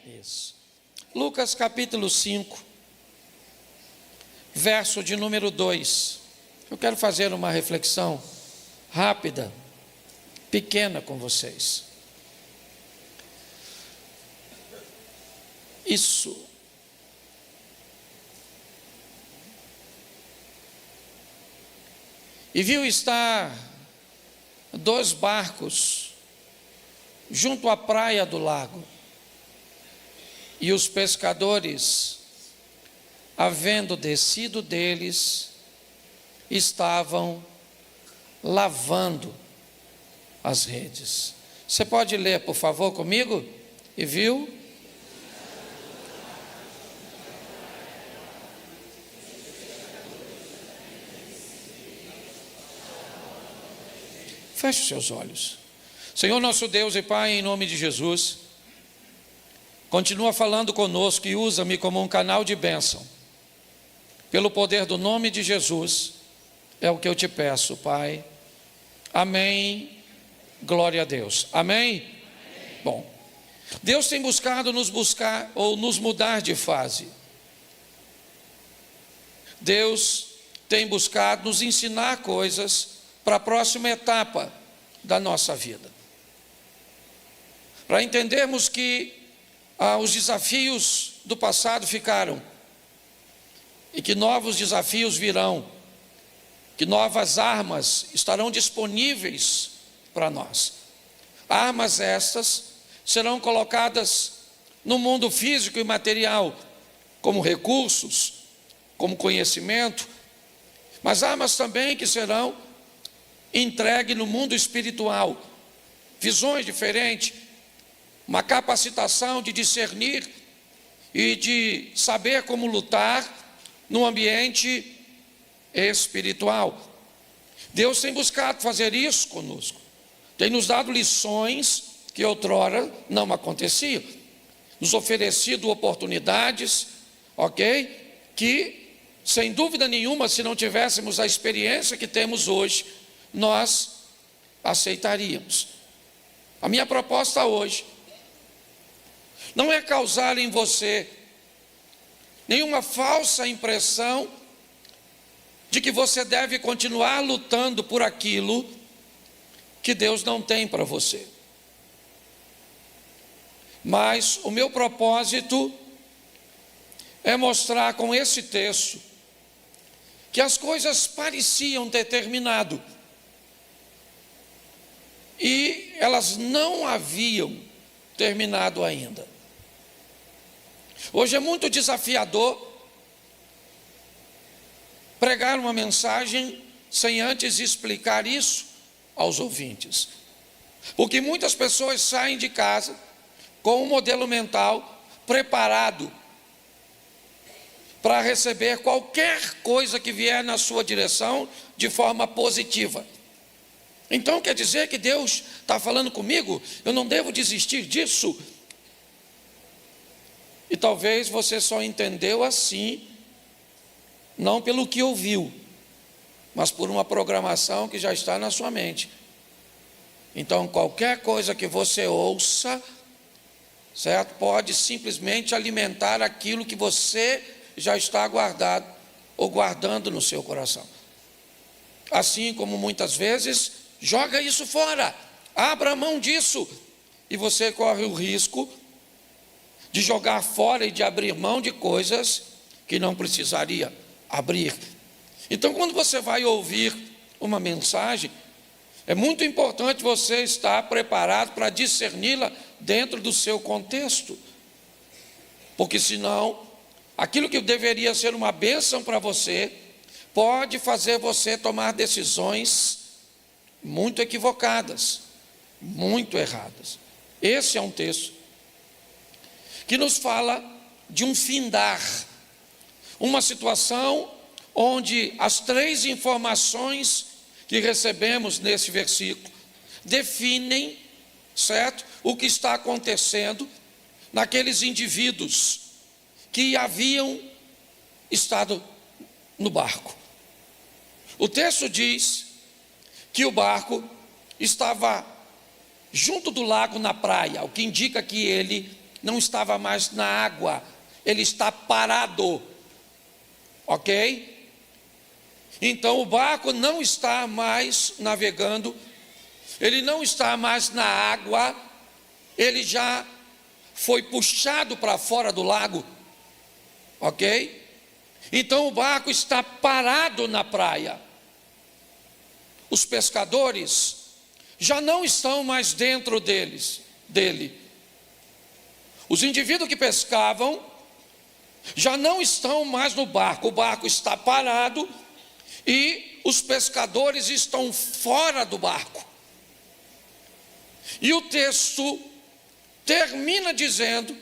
Isso. Lucas capítulo 5, verso de número 2. Eu quero fazer uma reflexão rápida, pequena com vocês. Isso. E viu estar 2 barcos junto à praia do lago. E os pescadores, havendo descido deles, estavam lavando as redes. Você pode ler, por favor, comigo? E viu? Feche os seus olhos. Senhor nosso Deus e Pai, em nome de Jesus, continua falando conosco e usa-me como um canal de bênção. Pelo poder do nome de Jesus, é o que eu te peço, Pai. Amém. Glória a Deus. Amém? Amém. Bom, Deus tem buscado nos buscar ou nos mudar de fase. Deus tem buscado nos ensinar coisas para a próxima etapa da nossa vida. Para entendermos que os desafios do passado ficaram e que novos desafios virão, que novas armas estarão disponíveis para nós. Armas estas serão colocadas no mundo físico e material, como recursos, como conhecimento, mas armas também que serão entregues no mundo espiritual, visões diferentes, uma capacitação de discernir e de saber como lutar no ambiente espiritual. Deus tem buscado fazer isso conosco, tem nos dado lições que outrora não aconteciam, nos oferecido oportunidades, ok? Que, sem dúvida nenhuma, se não tivéssemos a experiência que temos hoje, nós aceitaríamos. A minha proposta hoje não é causar em você nenhuma falsa impressão de que você deve continuar lutando por aquilo que Deus não tem para você. Mas o meu propósito é mostrar com esse texto que as coisas pareciam ter terminado e elas não haviam terminado ainda. Hoje é muito desafiador pregar uma mensagem sem antes explicar isso aos ouvintes, porque muitas pessoas saem de casa com um modelo mental preparado para receber qualquer coisa que vier na sua direção de forma positiva. Então quer dizer que Deus está falando comigo, eu não devo desistir disso? E talvez você só entendeu assim, não pelo que ouviu, mas por uma programação que já está na sua mente. Então qualquer coisa que você ouça, certo, pode simplesmente alimentar aquilo que você já está guardado ou guardando no seu coração. Assim como muitas vezes, joga isso fora, abra mão disso, e você corre o risco de jogar fora e de abrir mão de coisas que não precisaria abrir. Então, quando você vai ouvir uma mensagem, é muito importante você estar preparado para discerni-la dentro do seu contexto, porque senão, aquilo que deveria ser uma bênção para você, pode fazer você tomar decisões muito equivocadas, muito erradas. Esse é um texto que nos fala de um findar, uma situação onde as 3 informações que recebemos nesse versículo definem, certo, o que está acontecendo naqueles indivíduos que haviam estado no barco. O texto diz que o barco estava junto do lago, na praia, o que indica que ele não estava mais na água, ele está parado, ok? Então o barco não está mais navegando, ele não está mais na água, ele já foi puxado para fora do lago, ok? Então o barco está parado na praia. Os pescadores já não estão mais dentro dele. Os indivíduos que pescavam já não estão mais no barco, o barco está parado e os pescadores estão fora do barco. E o texto termina dizendo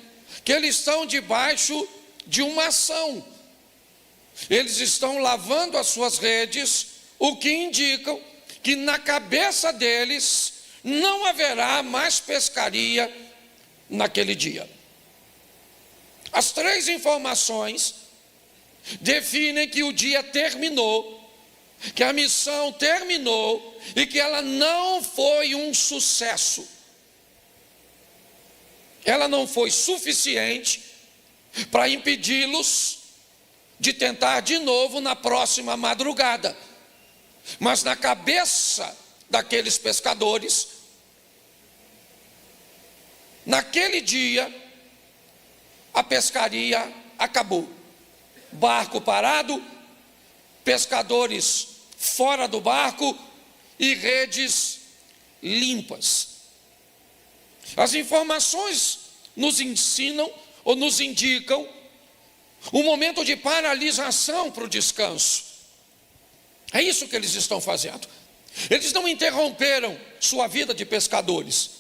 que eles estão debaixo de uma ação. Eles estão lavando as suas redes, o que indica que na cabeça deles não haverá mais pescaria naquele dia. As três informações definem que o dia terminou, que a missão terminou e que ela não foi um sucesso. Ela não foi suficiente para impedi-los de tentar de novo na próxima madrugada. Mas na cabeça daqueles pescadores, naquele dia, a pescaria acabou. Barco parado, pescadores fora do barco e redes limpas. As informações nos ensinam ou nos indicam um momento de paralisação para o descanso. É isso que eles estão fazendo. Eles não interromperam sua vida de pescadores.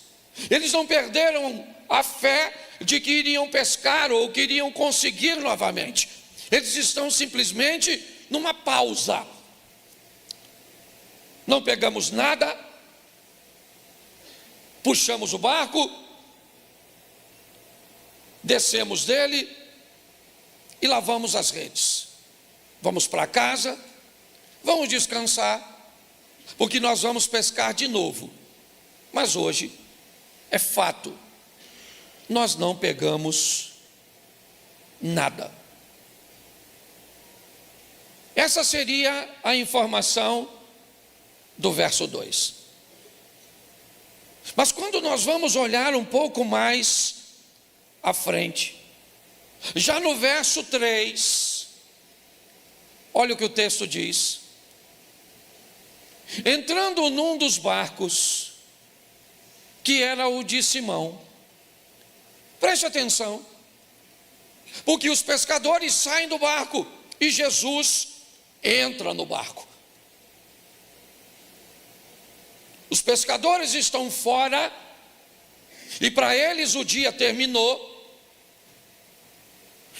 Eles não perderam a fé de que iriam pescar ou que iriam conseguir novamente. Eles estão simplesmente numa pausa. Não pegamos nada, puxamos o barco, descemos dele e lavamos as redes. Vamos para casa, vamos descansar, porque nós vamos pescar de novo. Mas hoje é fato, nós não pegamos nada. Essa seria a informação do verso 2. Mas quando nós vamos olhar um pouco mais à frente, já no verso 3, olha o que o texto diz: entrando num dos barcos, que era o de Simão. Preste atenção, porque os pescadores saem do barco e Jesus entra no barco. Os pescadores estão fora e para eles o dia terminou.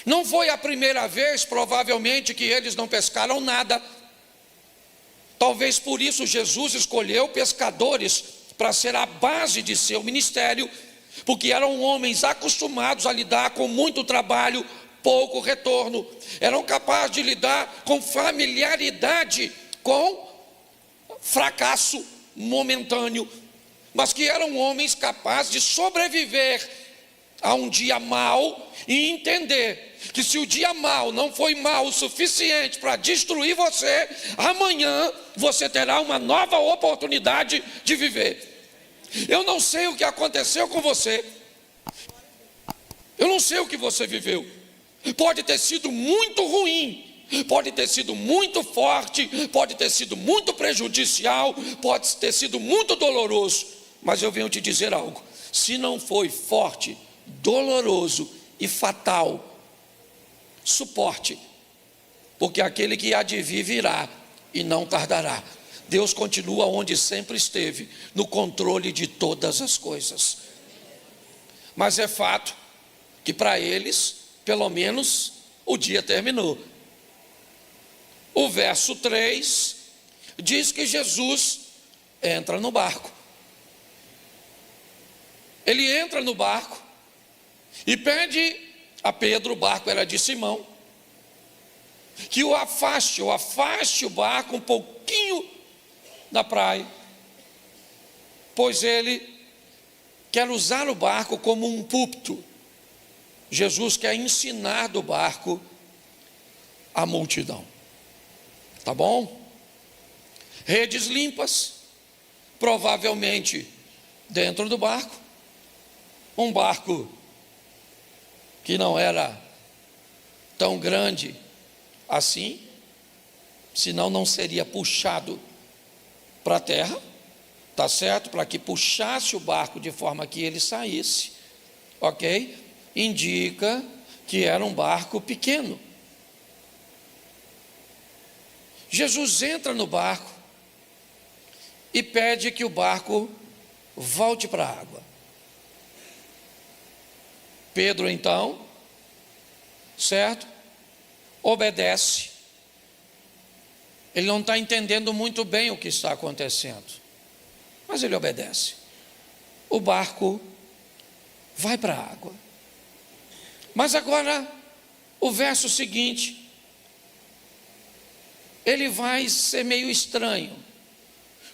Não foi a primeira vez, provavelmente, que eles não pescaram nada. Talvez por isso Jesus escolheu pescadores para ser a base de seu ministério, porque eram homens acostumados a lidar com muito trabalho, pouco retorno. Eram capazes de lidar com familiaridade com fracasso momentâneo, mas que eram homens capazes de sobreviver a um dia mau e entender que se o dia mau não foi mau o suficiente para destruir você, amanhã você terá uma nova oportunidade de viver. Eu não sei o que aconteceu com você, eu não sei o que você viveu. Pode ter sido muito ruim, pode ter sido muito forte, pode ter sido muito prejudicial, pode ter sido muito doloroso, mas eu venho te dizer algo: se não foi forte, doloroso e fatal, suporte, porque aquele que há de vir virá e não tardará. Deus continua onde sempre esteve, no controle de todas as coisas. Mas é fato que para eles, pelo menos, o dia terminou. O verso 3 diz que Jesus entra no barco. Ele entra no barco e pede a Pedro, o barco era de Simão, que o afaste o barco um pouquinho da praia, pois ele quer usar o barco como um púlpito Jesus quer ensinar do barco a multidão. Tá bom? Redes limpas, provavelmente dentro do barco. Um barco que não era tão grande assim, senão não seria puxado para a terra, tá certo? Para que puxasse o barco de forma que ele saísse, ok? Indica que era um barco pequeno. Jesus entra no barco e pede que o barco volte para a água. Pedro então, certo? Obedece. Ele não está entendendo muito bem o que está acontecendo, mas ele obedece. O barco vai para a água. Mas agora, o verso seguinte, ele vai ser meio estranho.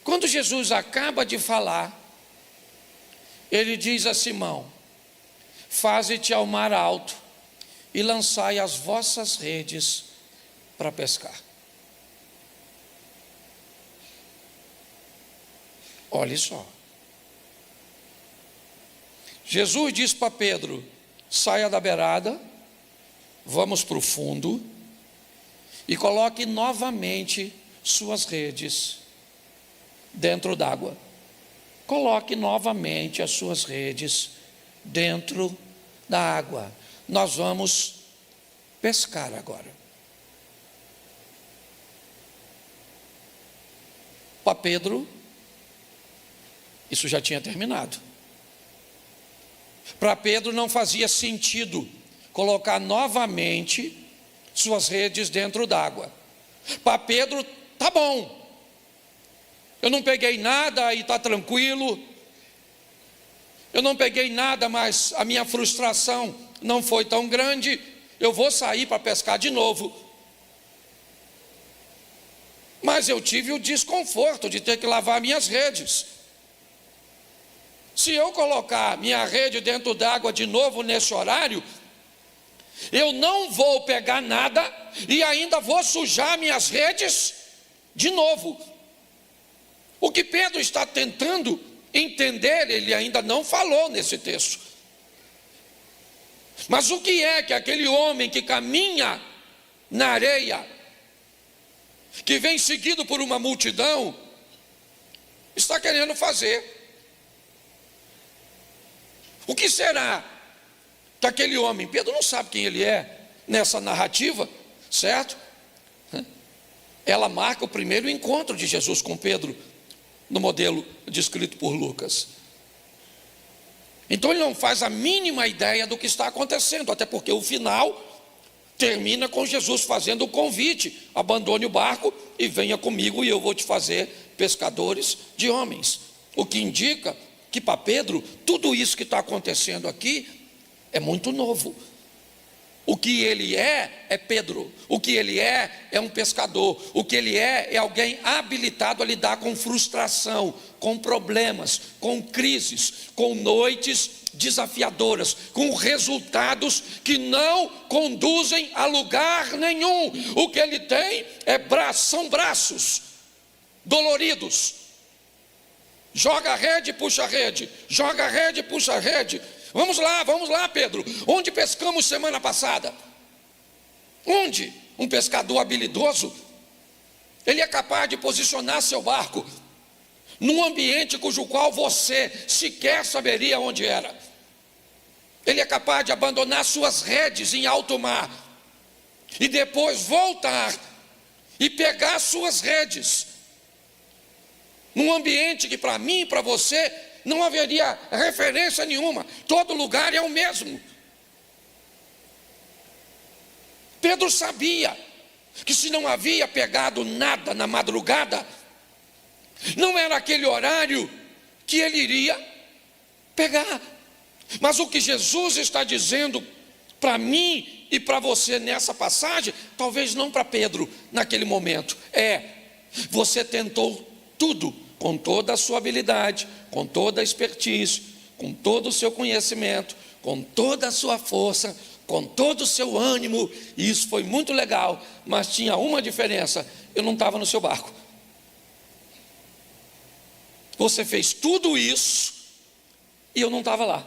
Quando Jesus acaba de falar, ele diz a Simão: faze-te ao mar alto e lançai as vossas redes para pescar. Olhe só. Jesus diz para Pedro: saia da beirada, vamos para o fundo e coloque novamente suas redes dentro d'água. Coloque novamente as suas redes dentro da água. Nós vamos pescar agora. Para Pedro, isso já tinha terminado. Para Pedro não fazia sentido colocar novamente suas redes dentro d'água. Para Pedro, tá bom, eu não peguei nada e está tranquilo, eu não peguei nada, mas a minha frustração não foi tão grande, eu vou sair para pescar de novo. Mas eu tive o desconforto de ter que lavar minhas redes. Se eu colocar minha rede dentro d'água de novo nesse horário, eu não vou pegar nada e ainda vou sujar minhas redes de novo. O que Pedro está tentando entender, ele ainda não falou nesse texto. Mas o que é que aquele homem que caminha na areia, que vem seguido por uma multidão, está querendo fazer? O que será que aquele homem, Pedro não sabe quem ele é nessa narrativa, certo? Ela marca o primeiro encontro de Jesus com Pedro, no modelo descrito por Lucas. Então ele não faz a mínima ideia do que está acontecendo, até porque o final termina com Jesus fazendo o convite: abandone o barco e venha comigo e eu vou te fazer pescadores de homens. O que indica que para Pedro, tudo isso que está acontecendo aqui é muito novo. O que ele é Pedro. O que ele é um pescador. O que ele é alguém habilitado a lidar com frustração, com problemas, com crises, com noites desafiadoras, com resultados que não conduzem a lugar nenhum. O que ele tem são braços doloridos. Joga a rede, puxa a rede. Joga a rede, puxa a rede. Vamos lá, Pedro. Onde pescamos semana passada? Onde? Um pescador habilidoso, ele é capaz de posicionar seu barco num ambiente cujo qual você sequer saberia onde era. Ele é capaz de abandonar suas redes em alto mar e depois voltar e pegar suas redes num ambiente que para mim e para você não haveria referência nenhuma. Todo lugar é o mesmo. Pedro sabia que se não havia pegado nada na madrugada, não era aquele horário que ele iria pegar. Mas o que Jesus está dizendo para mim e para você nessa passagem, talvez não para Pedro naquele momento, você tentou tudo, com toda a sua habilidade, com toda a expertise, com todo o seu conhecimento, com toda a sua força, com todo o seu ânimo, e isso foi muito legal, mas tinha uma diferença: eu não estava no seu barco. Você fez tudo isso e eu não estava lá,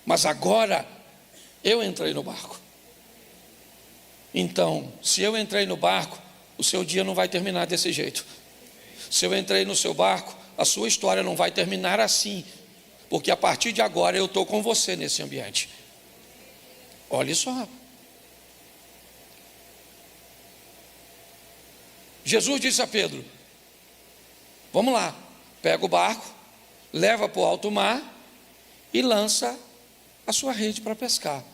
mas agora eu entrei no barco. Então, se eu entrei no barco, o seu dia não vai terminar desse jeito. Se eu entrei no seu barco, a sua história não vai terminar assim, porque a partir de agora eu estou com você nesse ambiente. Olha só. Jesus disse a Pedro: vamos lá, pega o barco, leva para o alto mar e lança a sua rede para pescar.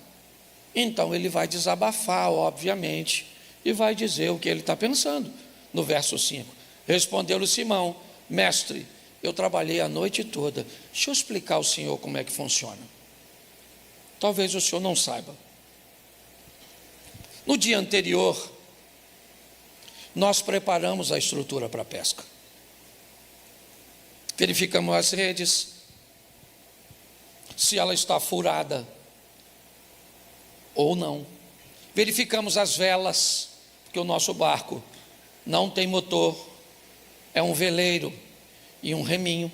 Então ele vai desabafar, obviamente, e vai dizer o que ele está pensando. No verso 5, respondeu-lhe Simão: mestre, eu trabalhei a noite toda, deixa eu explicar ao senhor como é que funciona. Talvez o senhor não saiba. No dia anterior, nós preparamos a estrutura para a pesca. Verificamos as redes, se ela está furada ou não. Verificamos as velas, porque o nosso barco não tem motor, é um veleiro e um reminho.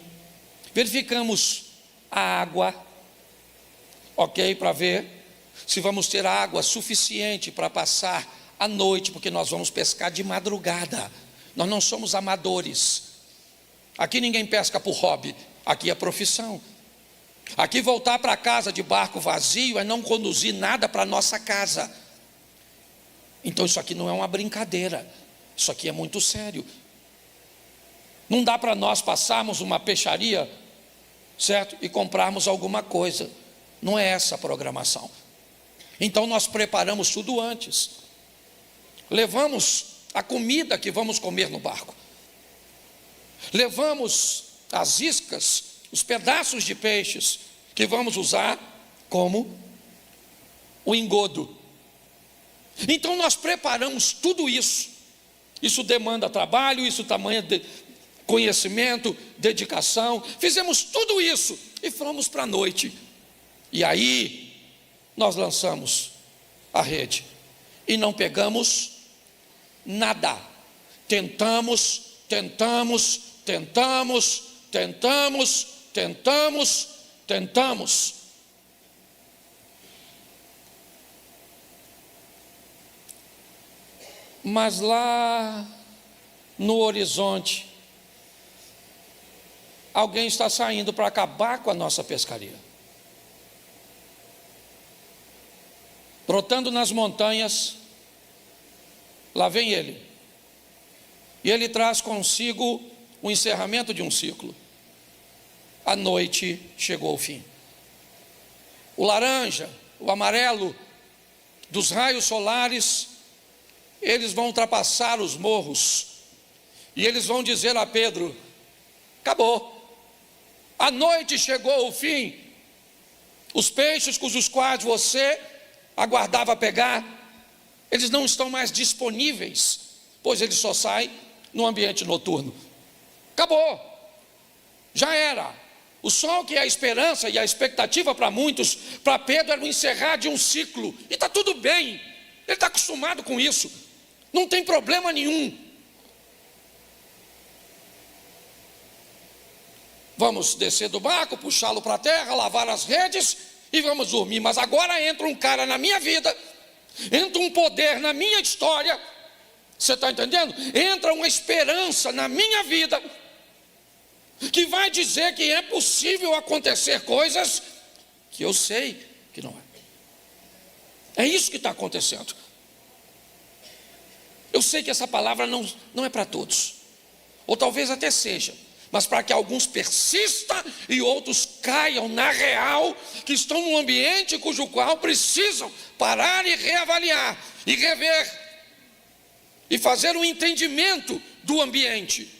Verificamos a água, ok, para ver se vamos ter água suficiente para passar a noite, porque nós vamos pescar de madrugada. Nós não somos amadores. Aqui ninguém pesca por hobby, aqui é profissão. Aqui voltar para casa de barco vazio é não conduzir nada para nossa casa. Então isso aqui não é uma brincadeira, isso aqui é muito sério. Não dá para nós passarmos uma peixaria, certo? E comprarmos alguma coisa. Não é essa a programação. Então nós preparamos tudo antes. Levamos a comida que vamos comer no barco. Levamos as iscas, os pedaços de peixes que vamos usar como o engodo. Então nós preparamos tudo isso. Isso demanda trabalho, isso tamanho de conhecimento, dedicação. Fizemos tudo isso e fomos para a noite. E aí nós lançamos a rede e não pegamos nada. Tentamos, mas lá no horizonte, alguém está saindo para acabar com a nossa pescaria. Brotando nas montanhas, lá vem ele. E ele traz consigo o encerramento de um ciclo. A noite chegou ao fim. O laranja, o amarelo dos raios solares, eles vão ultrapassar os morros. E eles vão dizer a Pedro: acabou. A noite chegou ao fim. Os peixes cujos quais você aguardava pegar, eles não estão mais disponíveis, pois eles só saem no ambiente noturno. Acabou, já era. O sol, que é a esperança e a expectativa para muitos, para Pedro era o encerrar de um ciclo. E está tudo bem, ele está acostumado com isso, não tem problema nenhum. Vamos descer do barco, puxá-lo para a terra, lavar as redes e vamos dormir. Mas agora entra um cara na minha vida, entra um poder na minha história. Você está entendendo? Entra uma esperança na minha vida que vai dizer que é possível acontecer coisas que eu sei que não é. É isso que está acontecendo. Eu sei que essa palavra não é para todos, ou talvez até seja, mas para que alguns persistam e outros caiam na real, que estão num ambiente cujo qual precisam parar e reavaliar, e rever, e fazer um entendimento do ambiente.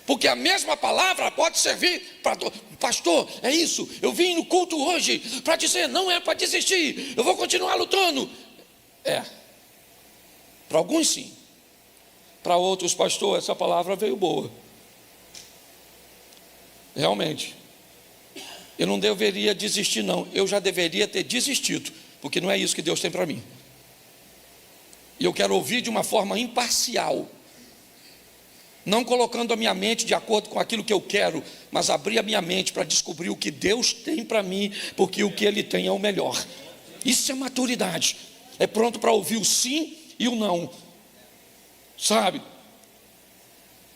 Porque a mesma palavra pode servir para... Pastor, é isso, eu vim no culto hoje para dizer, não é para desistir, eu vou continuar lutando. Para alguns sim. Para outros, pastor, essa palavra veio boa. Realmente. eu não deveria desistir não, eu já deveria ter desistido, porque não é isso que Deus tem para mim. E eu quero ouvir de uma forma imparcial, não colocando a minha mente de acordo com aquilo que eu quero, mas abrir a minha mente para descobrir o que Deus tem para mim, porque o que Ele tem é o melhor. Isso é maturidade, é pronto para ouvir o sim e o não, sabe?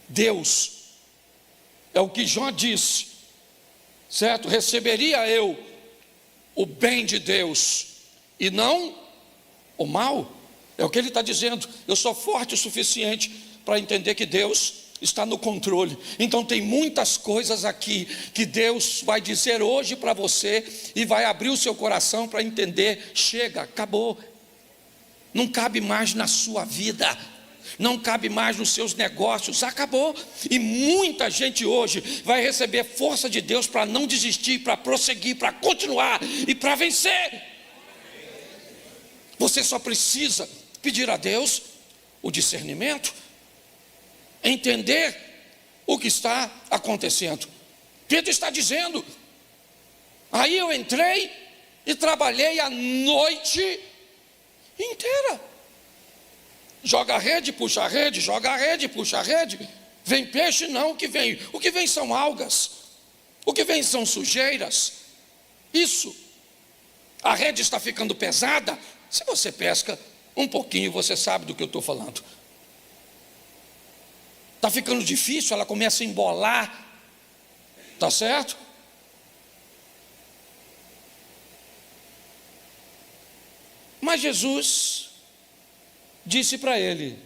Deus, é o que Jó disse, certo? Receberia eu o bem de Deus e não o mal? É o que ele está dizendo. Eu sou forte o suficiente para entender que Deus está no controle. Então tem muitas coisas aqui que Deus vai dizer hoje para você e vai abrir o seu coração para entender. Chega, acabou, não cabe mais na sua vida, não cabe mais nos seus negócios, acabou. E muita gente hoje vai receber força de Deus para não desistir, para prosseguir, para continuar e para vencer. Você só precisa pedir a Deus o discernimento, entender o que está acontecendo. Pedro está dizendo: aí eu entrei e trabalhei a noite inteira. Joga a rede, puxa a rede, joga a rede, puxa a rede. Vem peixe? Não, o que vem são algas, o que vem são sujeiras. Isso, a rede está ficando pesada. Se você pesca um pouquinho, você sabe do que eu estou falando. Está ficando difícil, ela começa a embolar, tá certo? Mas Jesus disse para ele: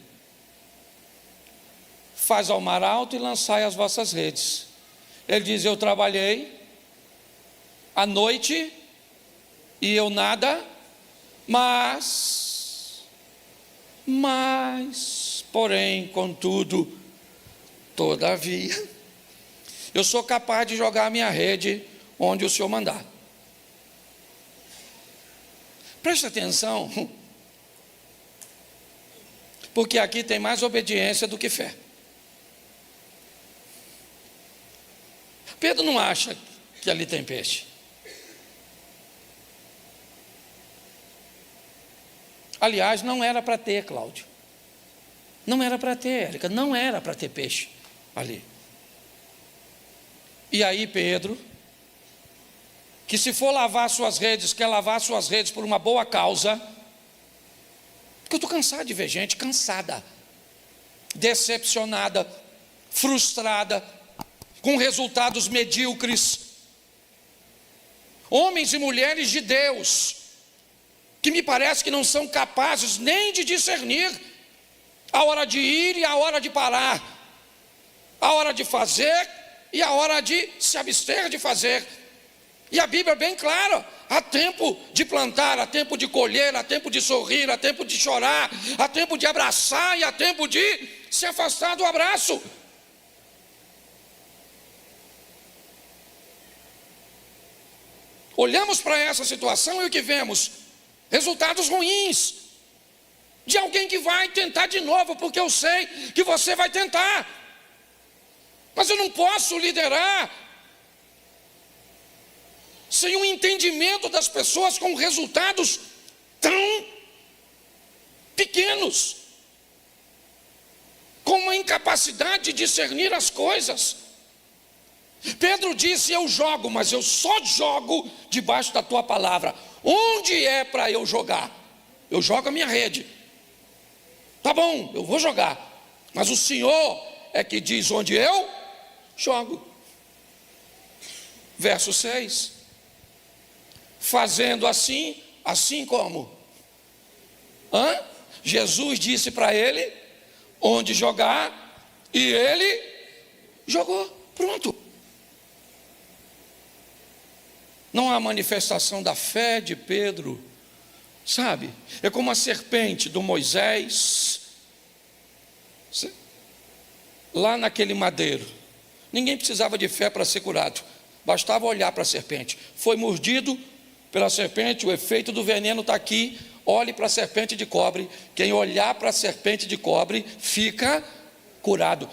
faz ao mar alto e lançai as vossas redes. Ele diz: eu trabalhei à noite e eu nada, porém, contudo, todavia, eu sou capaz de jogar a minha rede onde o Senhor mandar. Preste atenção, porque aqui tem mais obediência do que fé. Pedro não acha que ali tem peixe. Aliás, não era para ter, Cláudio. Não era para ter, Érica, não era para ter peixe ali. E aí Pedro, que se for lavar suas redes, quer lavar suas redes por uma boa causa, porque eu estou cansado de ver gente cansada, decepcionada, frustrada, com resultados medíocres. Homens e mulheres de Deus, que me parece que não são capazes nem de discernir a hora de ir e a hora de parar, a hora de fazer e a hora de se abster de fazer. E a Bíblia é bem clara: há tempo de plantar, há tempo de colher, há tempo de sorrir, há tempo de chorar, há tempo de abraçar e há tempo de se afastar do abraço. Olhamos para essa situação e o que vemos? Resultados ruins, de alguém que vai tentar de novo, porque eu sei que você vai tentar, mas eu não posso liderar sem um entendimento das pessoas com resultados tão pequenos, com uma incapacidade de discernir as coisas. Pedro disse: eu jogo, mas eu só jogo debaixo da tua palavra. Onde é para eu jogar? Eu jogo a minha rede. Tá bom, eu vou jogar, mas o Senhor é que diz onde eu jogo. Verso 6: fazendo assim, assim como? Jesus disse para ele onde jogar, e ele jogou, pronto. Não há manifestação da fé de Pedro, sabe? É como a serpente do Moisés, lá naquele madeiro. Ninguém precisava de fé para ser curado, bastava olhar para a serpente. Foi mordido pela serpente, o efeito do veneno está aqui. Olhe para a serpente de cobre. Quem olhar para a serpente de cobre fica curado.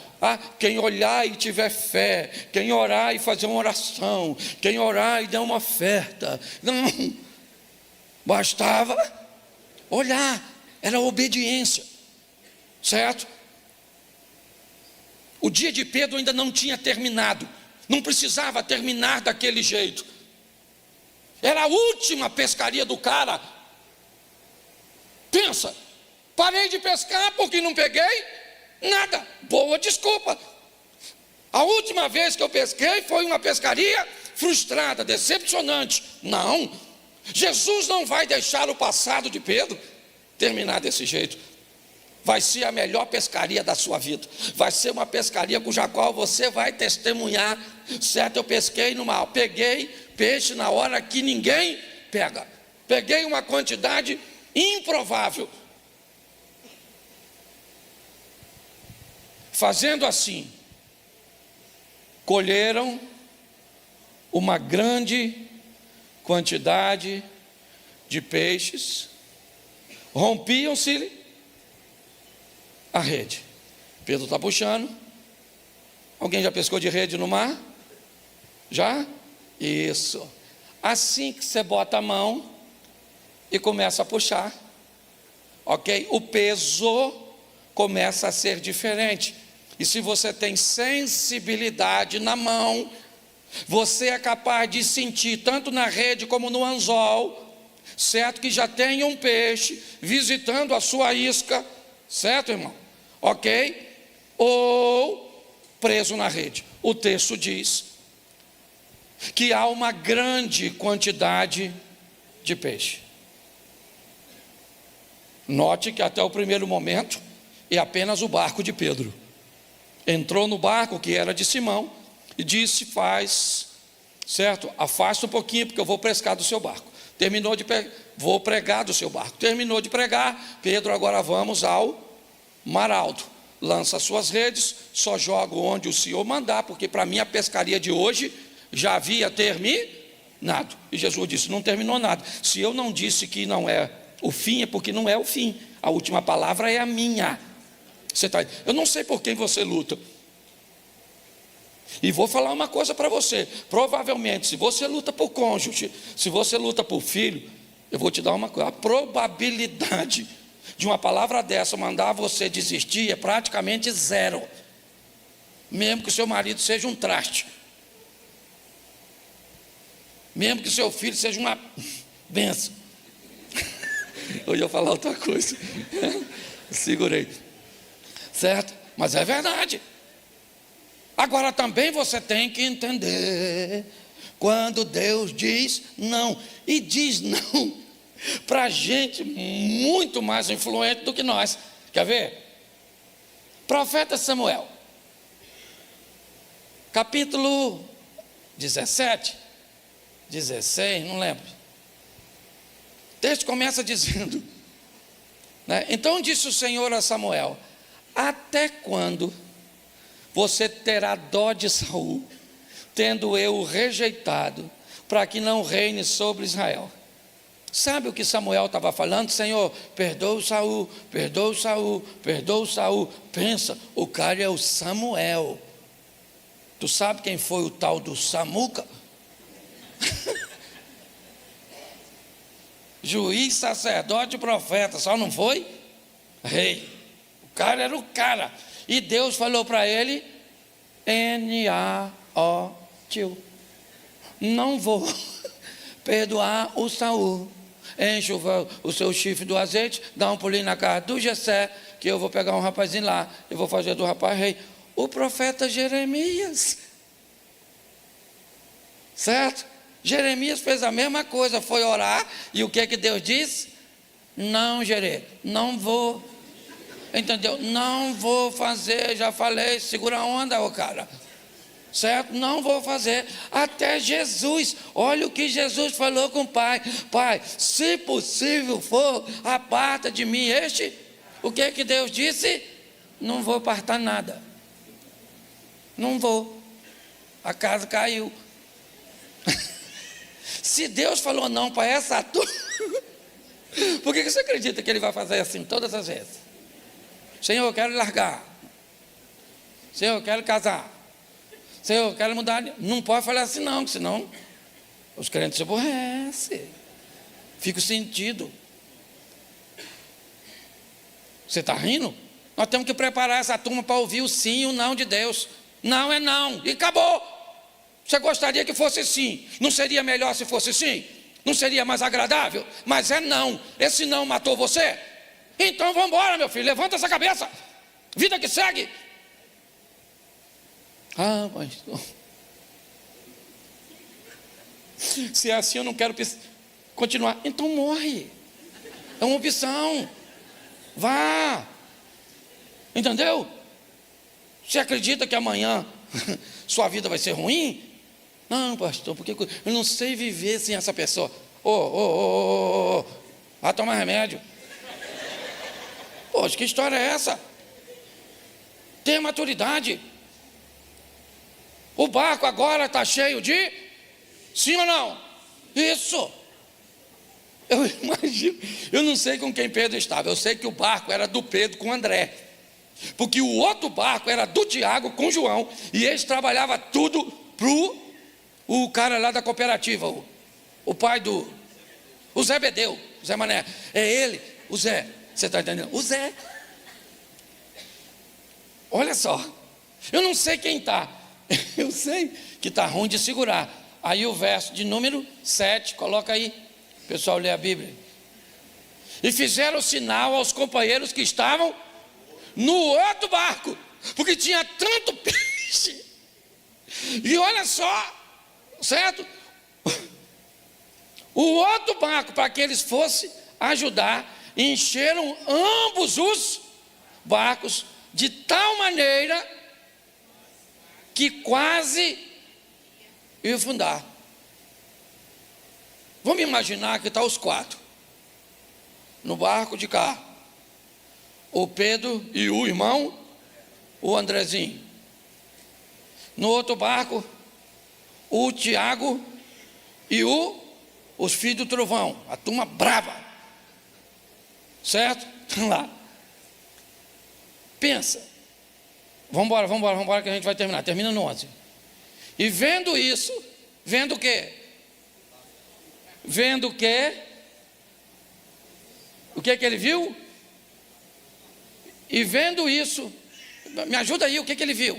Quem olhar e tiver fé, quem orar e fazer uma oração, quem orar e dar uma oferta. Não, bastava olhar, era obediência, certo? O dia de Pedro ainda não tinha terminado, não precisava terminar daquele jeito, era a última pescaria do cara. Pensa, parei de pescar porque não peguei nada, boa desculpa. A última vez que eu pesquei foi uma pescaria frustrada, decepcionante. Não, Jesus não vai deixar o passado de Pedro terminar desse jeito. Vai ser a melhor pescaria da sua vida, vai ser uma pescaria cuja qual você vai testemunhar, certo? Eu pesquei no mar, peguei peixe na hora que ninguém pega, peguei uma quantidade improvável. Fazendo assim, colheram uma grande quantidade de peixes, rompiam-se a rede. Pedro está puxando. Alguém já pescou de rede no mar? Já? Isso. Assim que você bota a mão e começa a puxar, ok? O peso começa a ser diferente. E se você tem sensibilidade na mão, você é capaz de sentir tanto na rede como no anzol, certo? Que já tem um peixe visitando a sua isca, certo, irmão? Ok? Ou preso na rede. O texto diz que há uma grande quantidade de peixe. Note que até o primeiro momento é apenas o barco de Pedro. Entrou no barco que era de Simão e disse: certo, afasta um pouquinho porque eu vou pescar do seu barco. Vou pregar do seu barco. Terminou de pregar, Pedro, agora vamos ao mar alto. Lança suas redes, só jogo onde o Senhor mandar, porque para mim a pescaria de hoje já havia terminado. E Jesus disse: não terminou nada. Se eu não disse que não é o fim, é porque não é o fim. A última palavra é a minha. Eu não sei por quem você luta. E vou falar uma coisa para você. Provavelmente, se você luta por cônjuge, se você luta por filho, eu vou te dar uma coisa: a probabilidade de uma palavra dessa mandar você desistir é praticamente zero, mesmo que o seu marido seja um traste, mesmo que o seu filho seja uma benção. Eu ia falar outra coisa, segurei, certo? Mas é verdade. Agora também você tem que entender, quando Deus diz não, e diz não para gente muito mais influente do que nós. Quer ver? Profeta Samuel, capítulo 17, 16, não lembro. O texto começa dizendo, né? Então disse o Senhor a Samuel: até quando você terá dó de Saul, tendo eu o rejeitado, para que não reine sobre Israel? Sabe o que Samuel estava falando? Senhor, perdoa Saul, perdoa Saul, perdoa Saul. Pensa, o cara é o Samuel. Tu sabe quem foi o tal do Samuca? Juiz, sacerdote e profeta, só não foi rei. O cara era o cara. E Deus falou para ele: N-A-O-T-U, não vou perdoar o Saul. Enche o seu chifre do azeite, dá um pulinho na casa do Jessé, que eu vou pegar um rapazinho lá, eu vou fazer do rapaz rei. O profeta Jeremias, certo? Jeremias fez a mesma coisa, foi orar, e o que Deus disse? Não, Jeremias, não vou, entendeu? Não vou fazer, já falei, segura a onda, ô cara, certo? Não vou fazer. Até Jesus, olha o que Jesus falou com o Pai: Pai, se possível for, aparta de mim este. O que Deus disse? Não vou apartar nada, não vou, a casa caiu. Se Deus falou não para essa turma, por que você acredita que Ele vai fazer assim todas as vezes? Senhor, eu quero largar. Senhor, eu quero casar. Senhor, eu quero mudar. Não pode falar assim não, porque senão os crentes se aborrecem. Fica o sentido. Você está rindo? Nós temos que preparar essa turma para ouvir o sim e o não de Deus. Não é não, e acabou. Você gostaria que fosse sim? Não seria melhor se fosse sim? Não seria mais agradável? Mas é não. Esse não matou você? Então vamos embora, meu filho, levanta essa cabeça. Vida que segue. Ah, mas se é assim eu não quero continuar. Então morre. É uma opção. Vá. Entendeu? Você acredita que amanhã sua vida vai ser ruim? Não, pastor, porque eu não sei viver sem essa pessoa. Vai tomar remédio. Poxa, que história é essa? Tenha maturidade. O barco agora está cheio de... Sim ou não? Isso. Eu imagino, eu não sei com quem Pedro estava. Eu sei que o barco era do Pedro com André. Porque o outro barco era do Tiago com João. E eles trabalhavam tudo para o cara lá da cooperativa. O pai o Zé Bedeu, o Zé Mané. É ele, o Zé. Você está entendendo? O Zé. Olha só. Eu não sei quem está. Eu sei que está ruim de segurar. Aí o verso de número 7, coloca aí. O pessoal lê a Bíblia. E fizeram sinal aos companheiros que estavam no outro barco, porque tinha tanto peixe. E olha só, certo? O outro barco, para que eles fossem ajudar, encheram ambos os barcos de tal maneira que quase ia afundar. Vamos imaginar que está os 4 no barco de cá. O Pedro e o irmão, o Andrezinho. No outro barco, o Tiago e os filhos do trovão, a turma brava. Certo? Estão lá. Pensa. Vamos embora que a gente vai terminar. Termina no 11. E vendo isso, vendo o quê? Vendo o quê? O que ele viu? E vendo isso, me ajuda aí, o que ele viu?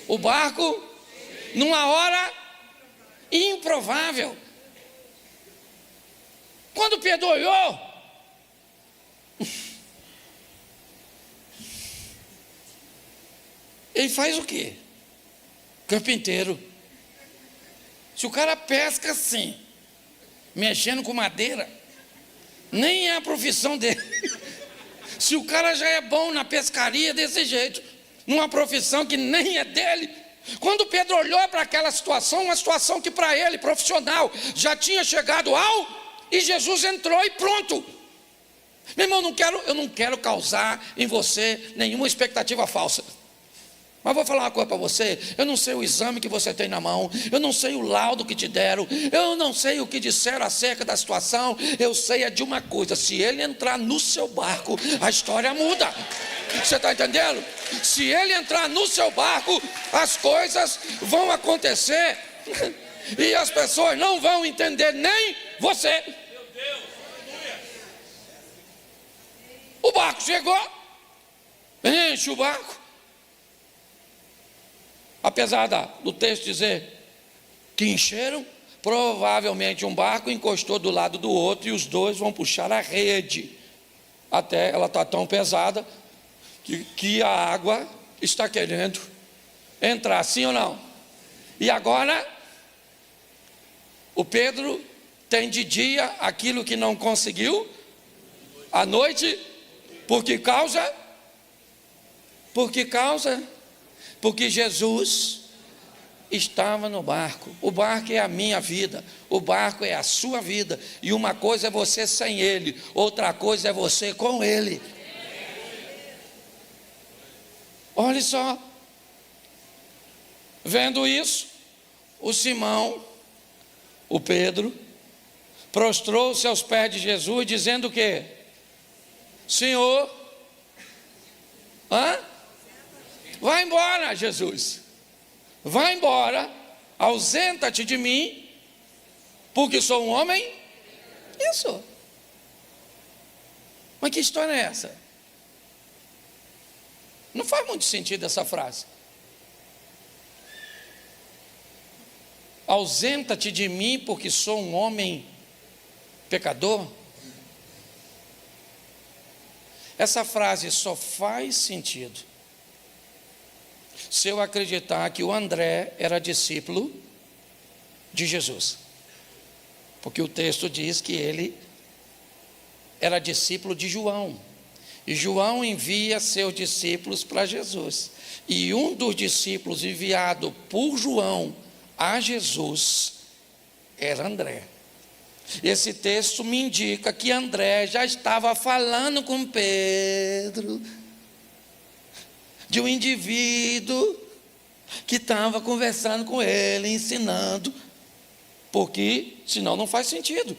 O barco, numa hora improvável. Quando Pedro olhou, ele faz o quê? Carpinteiro. Se o cara pesca assim, mexendo com madeira, nem é a profissão dele. Se o cara já é bom na pescaria desse jeito, numa profissão que nem é dele. Quando Pedro olhou para aquela situação, uma situação que para ele, profissional, já tinha chegado e Jesus entrou e pronto. Meu irmão, eu não quero causar em você nenhuma expectativa falsa. Mas vou falar uma coisa para você. Eu não sei o exame que você tem na mão. Eu não sei o laudo que te deram. Eu não sei o que disseram acerca da situação. Eu sei é de uma coisa: se ele entrar no seu barco, a história muda. Você está entendendo? Se ele entrar no seu barco, as coisas vão acontecer. E as pessoas não vão entender, nem você. O barco chegou. Enche o barco. Apesar do texto dizer que encheram, provavelmente um barco encostou do lado do outro e os dois vão puxar a rede. Até ela está tão pesada que a água está querendo entrar, sim ou não? E agora, o Pedro tem de dia aquilo que não conseguiu, à noite, porque Jesus estava no barco. O barco é a minha vida, o barco é a sua vida, e uma coisa é você sem ele, outra coisa é você com ele. Olha só, vendo isso, o Simão, o Pedro, prostrou-se aos pés de Jesus, dizendo o quê? Senhor, vai embora, Jesus, vai embora, ausenta-te de mim, porque sou um homem. Isso. Mas que história é essa? Não faz muito sentido essa frase. Ausenta-te de mim, porque sou um homem pecador. Essa frase só faz sentido se eu acreditar que o André era discípulo de Jesus, porque o texto diz que ele era discípulo de João, e João envia seus discípulos para Jesus, e um dos discípulos enviado por João a Jesus era André. Esse texto me indica que André já estava falando com Pedro, de um indivíduo que estava conversando com ele, ensinando, porque senão não faz sentido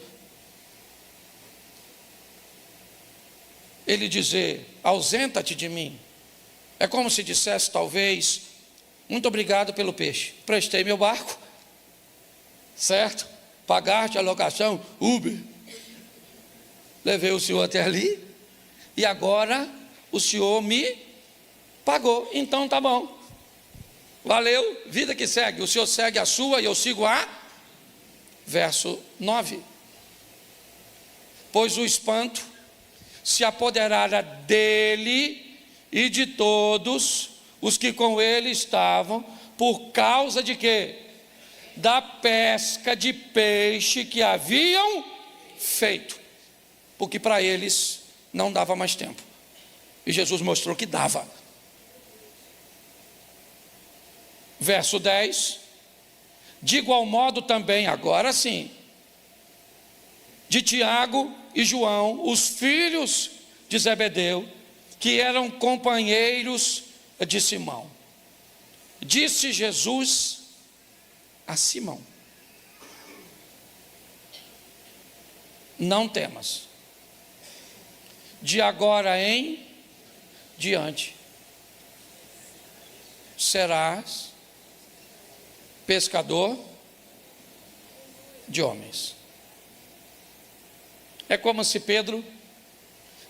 ele dizer, ausenta-te de mim. É como se dissesse talvez, muito obrigado pelo peixe, prestei meu barco, certo? Pagaste a locação, Uber, levei o senhor até ali, e agora o senhor me pagou, então tá bom, valeu, vida que segue, o senhor segue a sua e eu sigo a. Verso 9, pois o espanto se apoderara dele e de todos os que com ele estavam, por causa de quê? Da pesca de peixe que haviam feito, porque para eles não dava mais tempo, e Jesus mostrou que dava. Verso 10, de igual modo também, agora sim, de Tiago e João, os filhos de Zebedeu, que eram companheiros de Simão. Disse Jesus a Simão: não temas, de agora em diante serás pescador de homens. É como se Pedro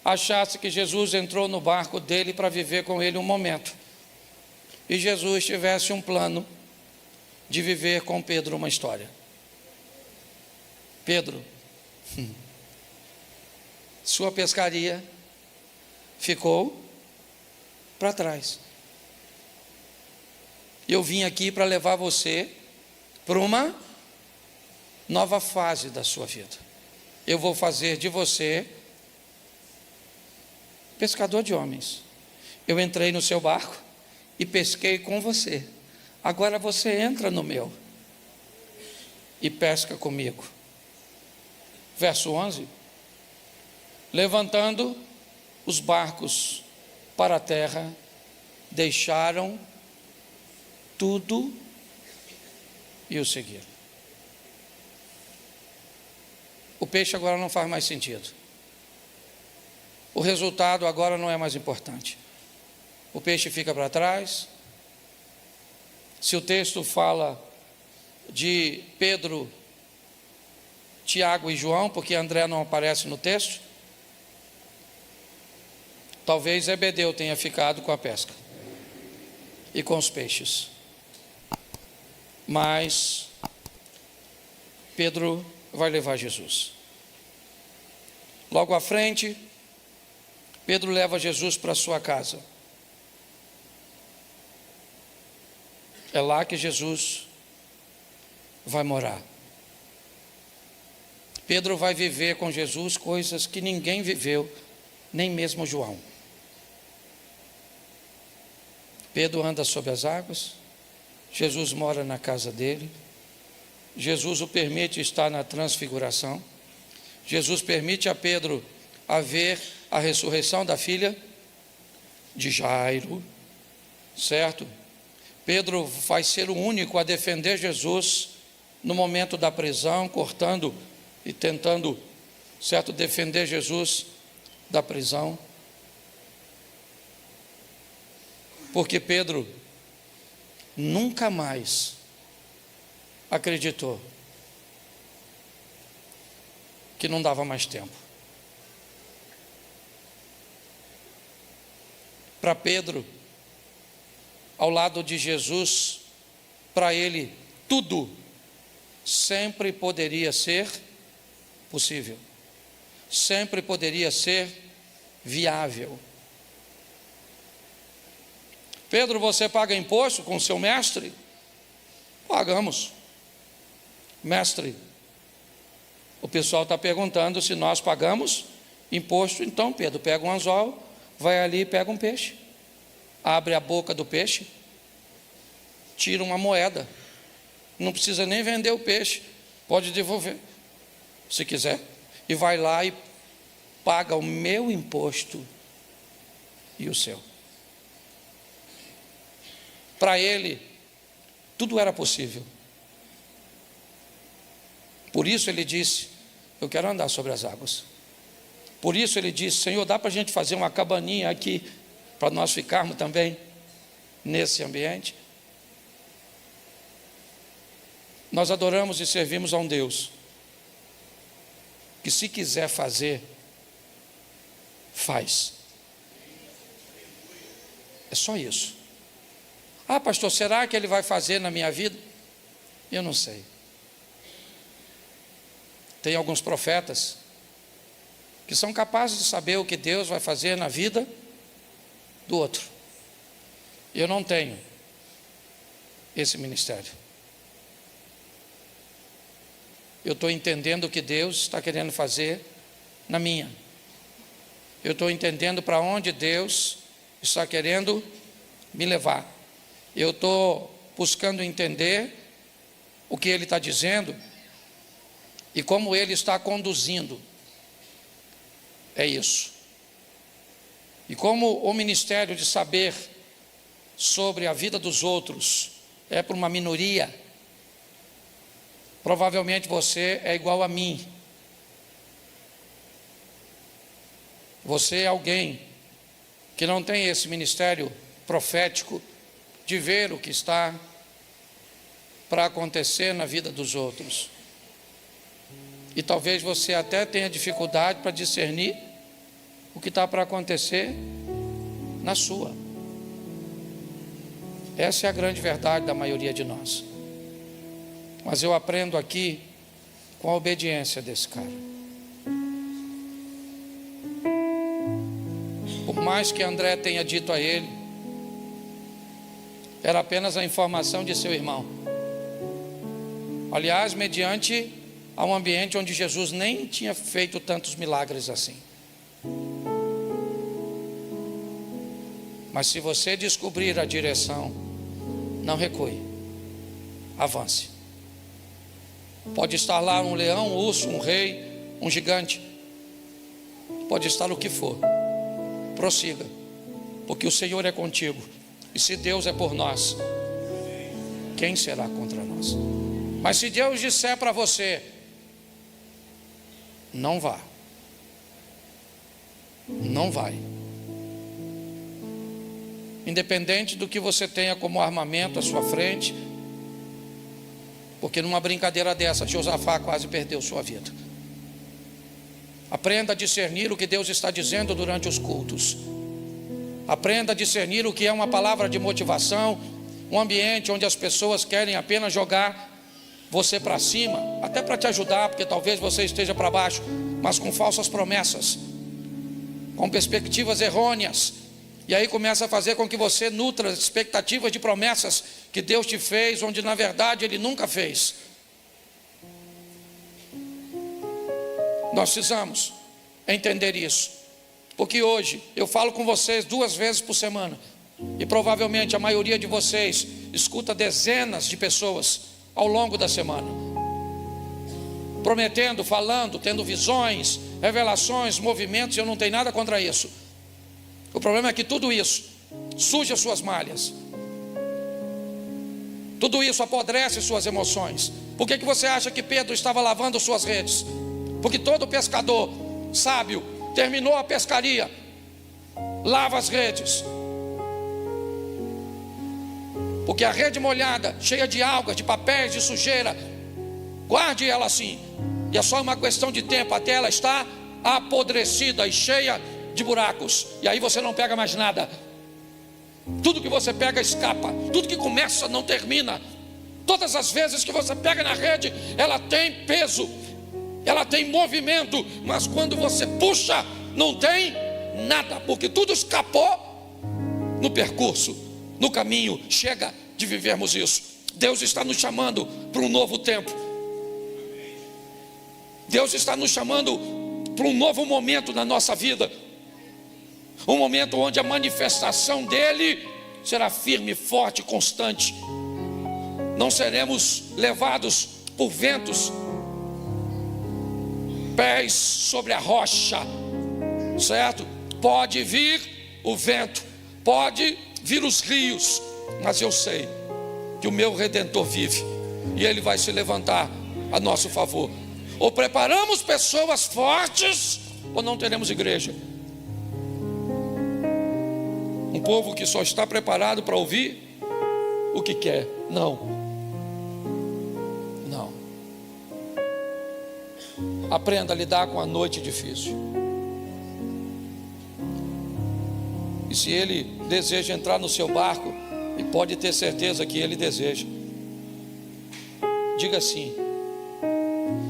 achasse que Jesus entrou no barco dele para viver com ele um momento, e Jesus tivesse um plano de viver com Pedro uma história. Pedro, sua pescaria ficou para trás. Eu vim aqui para levar você para uma nova fase da sua vida. Eu vou fazer de você pescador de homens. Eu entrei no seu barco e pesquei com você. Agora você entra no meu e pesca comigo. Verso 11, levantando os barcos para a terra, deixaram tudo e o seguiram. O peixe agora não faz mais sentido. O resultado agora não é mais importante. O peixe fica para trás. Se o texto fala de Pedro, Tiago e João, porque André não aparece no texto, talvez Zebedeu tenha ficado com a pesca e com os peixes. Mas Pedro vai levar Jesus. Logo à frente, Pedro leva Jesus para sua casa. É lá que Jesus vai morar. Pedro vai viver com Jesus coisas que ninguém viveu, nem mesmo João. Pedro anda sobre as águas, Jesus mora na casa dele, Jesus o permite estar na transfiguração, Jesus permite a Pedro a ver a ressurreição da filha de Jairo, certo? Pedro vai ser o único a defender Jesus no momento da prisão, cortando e tentando, certo, defender Jesus da prisão. Porque Pedro nunca mais acreditou que não dava mais tempo. Para Pedro, ao lado de Jesus, para ele tudo sempre poderia ser possível, sempre poderia ser viável. Pedro, você paga imposto com seu mestre? Pagamos. Mestre, o pessoal está perguntando se nós pagamos imposto. Então Pedro pega um anzol, vai ali e pega um peixe, abre a boca do peixe, tira uma moeda, não precisa nem vender o peixe, pode devolver se quiser, e vai lá e paga o meu imposto e o seu. Para ele tudo era possível. Por isso ele disse: eu quero andar sobre as águas. Por isso ele disse: Senhor, dá para a gente fazer uma cabaninha aqui, para nós ficarmos também nesse ambiente? Nós adoramos e servimos a um Deus que, se quiser fazer, faz. É só isso. Ah, pastor, será que ele vai fazer na minha vida? Eu não sei. Tem alguns profetas que são capazes de saber o que Deus vai fazer na vida do outro. Eu não tenho esse ministério. Eu estou entendendo o que Deus está querendo fazer na minha. Eu estou entendendo para onde Deus está querendo me levar. Eu estou buscando entender o que Ele está dizendo e como Ele está conduzindo. É isso. E como o ministério de saber sobre a vida dos outros é para uma minoria, provavelmente você é igual a mim. Você é alguém que não tem esse ministério profético de ver o que está para acontecer na vida dos outros. E talvez você até tenha dificuldade para discernir o que está para acontecer na sua. Essa é a grande verdade da maioria de nós. Mas eu aprendo aqui com a obediência desse cara. Por mais que André tenha dito a ele, era apenas a informação de seu irmão. Aliás, mediante a um ambiente onde Jesus nem tinha feito tantos milagres assim. Mas se você descobrir a direção, não recue, avance. Pode estar lá um leão, um urso, um rei, um gigante, pode estar o que for, prossiga, porque o Senhor é contigo. E se Deus é por nós, quem será contra nós? Mas se Deus disser para você, não vá, não vai. Independente do que você tenha como armamento à sua frente, porque numa brincadeira dessa, Josafá quase perdeu sua vida. Aprenda a discernir o que Deus está dizendo durante os cultos. Aprenda a discernir o que é uma palavra de motivação, um ambiente onde as pessoas querem apenas jogar você para cima, até para te ajudar, porque talvez você esteja para baixo, mas com falsas promessas, com perspectivas errôneas, e aí começa a fazer com que você nutra expectativas de promessas que Deus te fez, onde na verdade Ele nunca fez. Nós precisamos entender isso, porque hoje eu falo com vocês 2 vezes por semana, e provavelmente a maioria de vocês escuta dezenas de pessoas ao longo da semana, prometendo, falando, tendo visões, revelações, movimentos. Eu não tenho nada contra isso. O problema é que tudo isso suja suas malhas, tudo isso apodrece suas emoções. Por que você acha que Pedro estava lavando suas redes? Porque todo pescador sábio terminou a pescaria, lava as redes. porque a rede molhada, cheia de algas, de papéis, de sujeira, guarde ela assim, e é só uma questão de tempo até ela estar apodrecida e cheia de buracos, e aí você não pega mais nada. Tudo que você pega escapa, tudo que começa não termina. Todas as vezes que você pega na rede, ela tem peso, ela tem movimento, mas quando você puxa, não tem nada, porque tudo escapou no percurso, no caminho. Chega de vivermos isso. Deus está nos chamando para um novo tempo. Deus está nos chamando para um novo momento na nossa vida, um momento onde a manifestação dele será firme, forte, constante. Não seremos levados por ventos, pés sobre a rocha, certo? Pode vir o vento, pode vir os rios, mas eu sei que o meu Redentor vive, e ele vai se levantar a nosso favor. Ou preparamos pessoas fortes, ou não teremos igreja. Um povo que só está preparado para ouvir o que quer. Não. Aprenda a lidar com a noite difícil. E se ele deseja entrar no seu barco, e pode ter certeza que ele deseja, diga assim: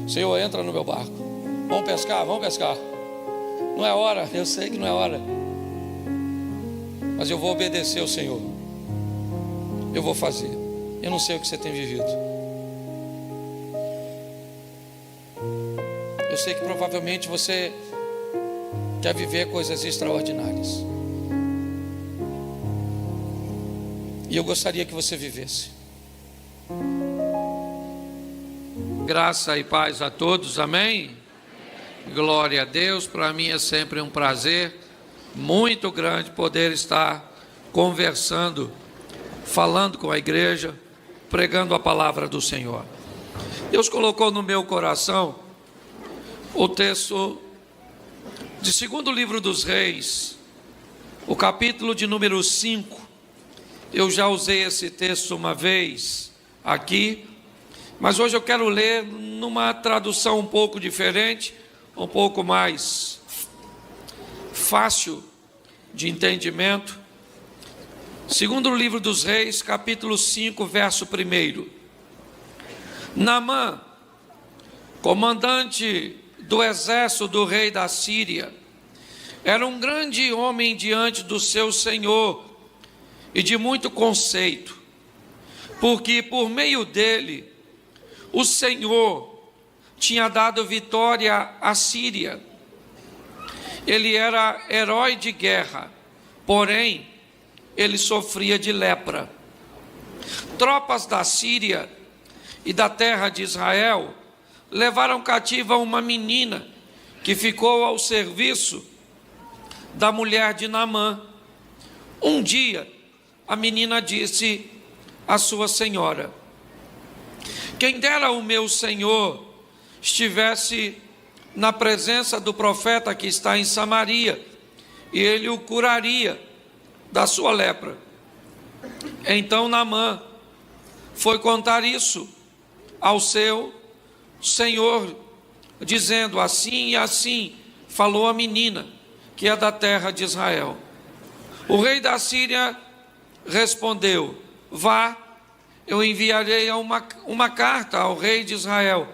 Senhor, entra no meu barco. Vamos pescar, vamos pescar. Não é hora, eu sei que não é hora, mas eu vou obedecer ao Senhor. Eu vou fazer. Eu não sei o que você tem vivido. Eu sei que provavelmente você quer viver coisas extraordinárias, e eu gostaria que você vivesse. Graça e paz a todos, amém? Glória a Deus. Para mim é sempre um prazer muito grande poder estar conversando, falando com a igreja, pregando a palavra do Senhor. Deus colocou no meu coração o texto de 2º livro dos Reis, o capítulo de número 5. Eu já usei esse texto uma vez aqui, mas hoje eu quero ler numa tradução um pouco diferente, um pouco mais fácil de entendimento. 2º livro dos Reis, capítulo 5, verso 1. Naamã, comandante do exército do rei da Síria, era um grande homem diante do seu senhor e de muito conceito, porque por meio dele o Senhor tinha dado vitória à Síria. Ele era herói de guerra, porém ele sofria de lepra. Tropas da Síria e da terra de Israel levaram cativa uma menina que ficou ao serviço da mulher de Naamã. Um dia a menina disse à sua senhora: quem dera o meu senhor estivesse na presença do profeta que está em Samaria, e ele o curaria da sua lepra. Então Naamã foi contar isso ao seu senhor, dizendo: assim e assim falou a menina, que é da terra de Israel. O rei da Síria respondeu: vá, eu enviarei uma carta ao rei de Israel.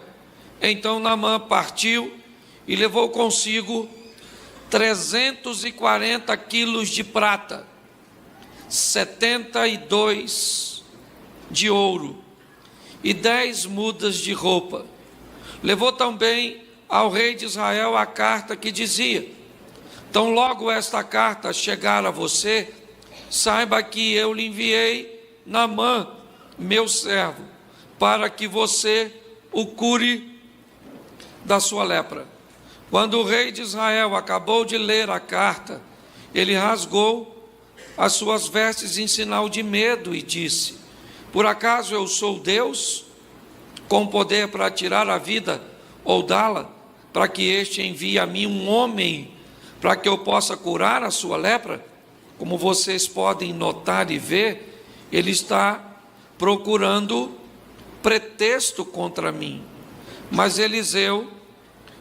Então Naamã partiu e levou consigo 340 quilos de prata, 72 de ouro e 10 mudas de roupa. Levou também ao rei de Israel a carta que dizia: tão logo esta carta chegar a você, saiba que eu lhe enviei Naamã, meu servo, para que você o cure da sua lepra. Quando o rei de Israel acabou de ler a carta, ele rasgou as suas vestes em sinal de medo e disse: por acaso eu sou Deus, com poder para tirar a vida ou dá-la, para que este envie a mim um homem para que eu possa curar a sua lepra? Como vocês podem notar e ver, ele está procurando pretexto contra mim. Mas Eliseu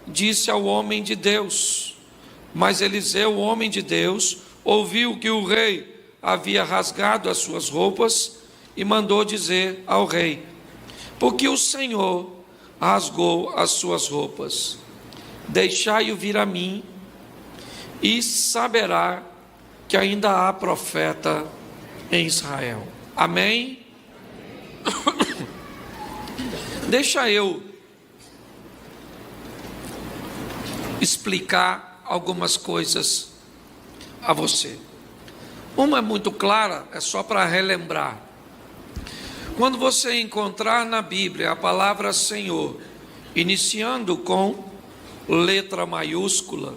disse ao homem de Deus, o homem de Deus, ouviu que o rei havia rasgado as suas roupas e mandou dizer ao rei: porque o Senhor rasgou as suas roupas, deixai-o vir a mim, e saberá que ainda há profeta em Israel. Amém? Deixa eu explicar algumas coisas a você. Uma é muito clara, é só para relembrar. Quando você encontrar na Bíblia a palavra Senhor, iniciando com letra maiúscula,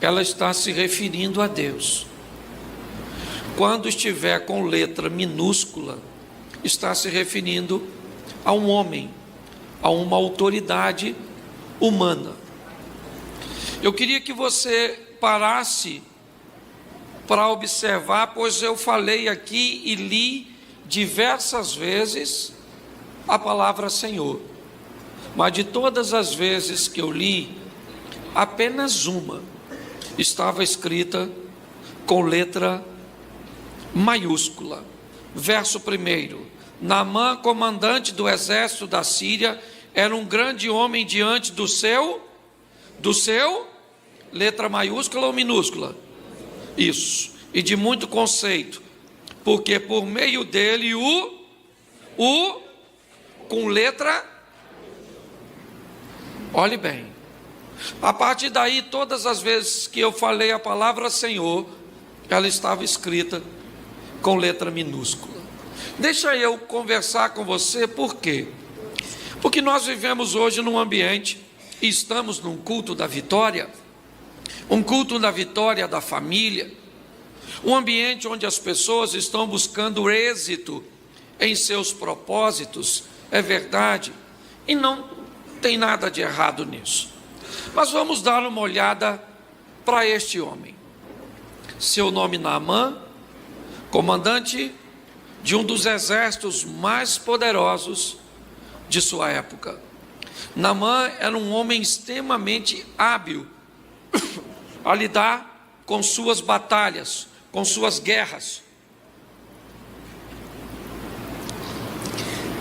ela está se referindo a Deus. Quando estiver com letra minúscula, está se referindo a um homem, a uma autoridade humana. Eu queria que você parasse para observar, pois eu falei aqui e li diversas vezes a palavra Senhor, mas de todas as vezes que eu li, apenas uma estava escrita com letra maiúscula. Verso 1: Naamã, comandante do exército da Síria, era um grande homem diante do seu, letra maiúscula ou minúscula? Isso, e de muito conceito, porque por meio dele com letra, olhe bem, a partir daí, todas as vezes que eu falei a palavra Senhor, ela estava escrita com letra minúscula. Deixa eu conversar com você, por quê? Porque nós vivemos hoje num ambiente, e estamos num culto da vitória, um culto da vitória da família, um ambiente onde as pessoas estão buscando êxito em seus propósitos, é verdade, e não tem nada de errado nisso. Mas vamos dar uma olhada para este homem. Seu nome Naamã, comandante de um dos exércitos mais poderosos de sua época. Naamã era um homem extremamente hábil a lidar com suas batalhas, com suas guerras.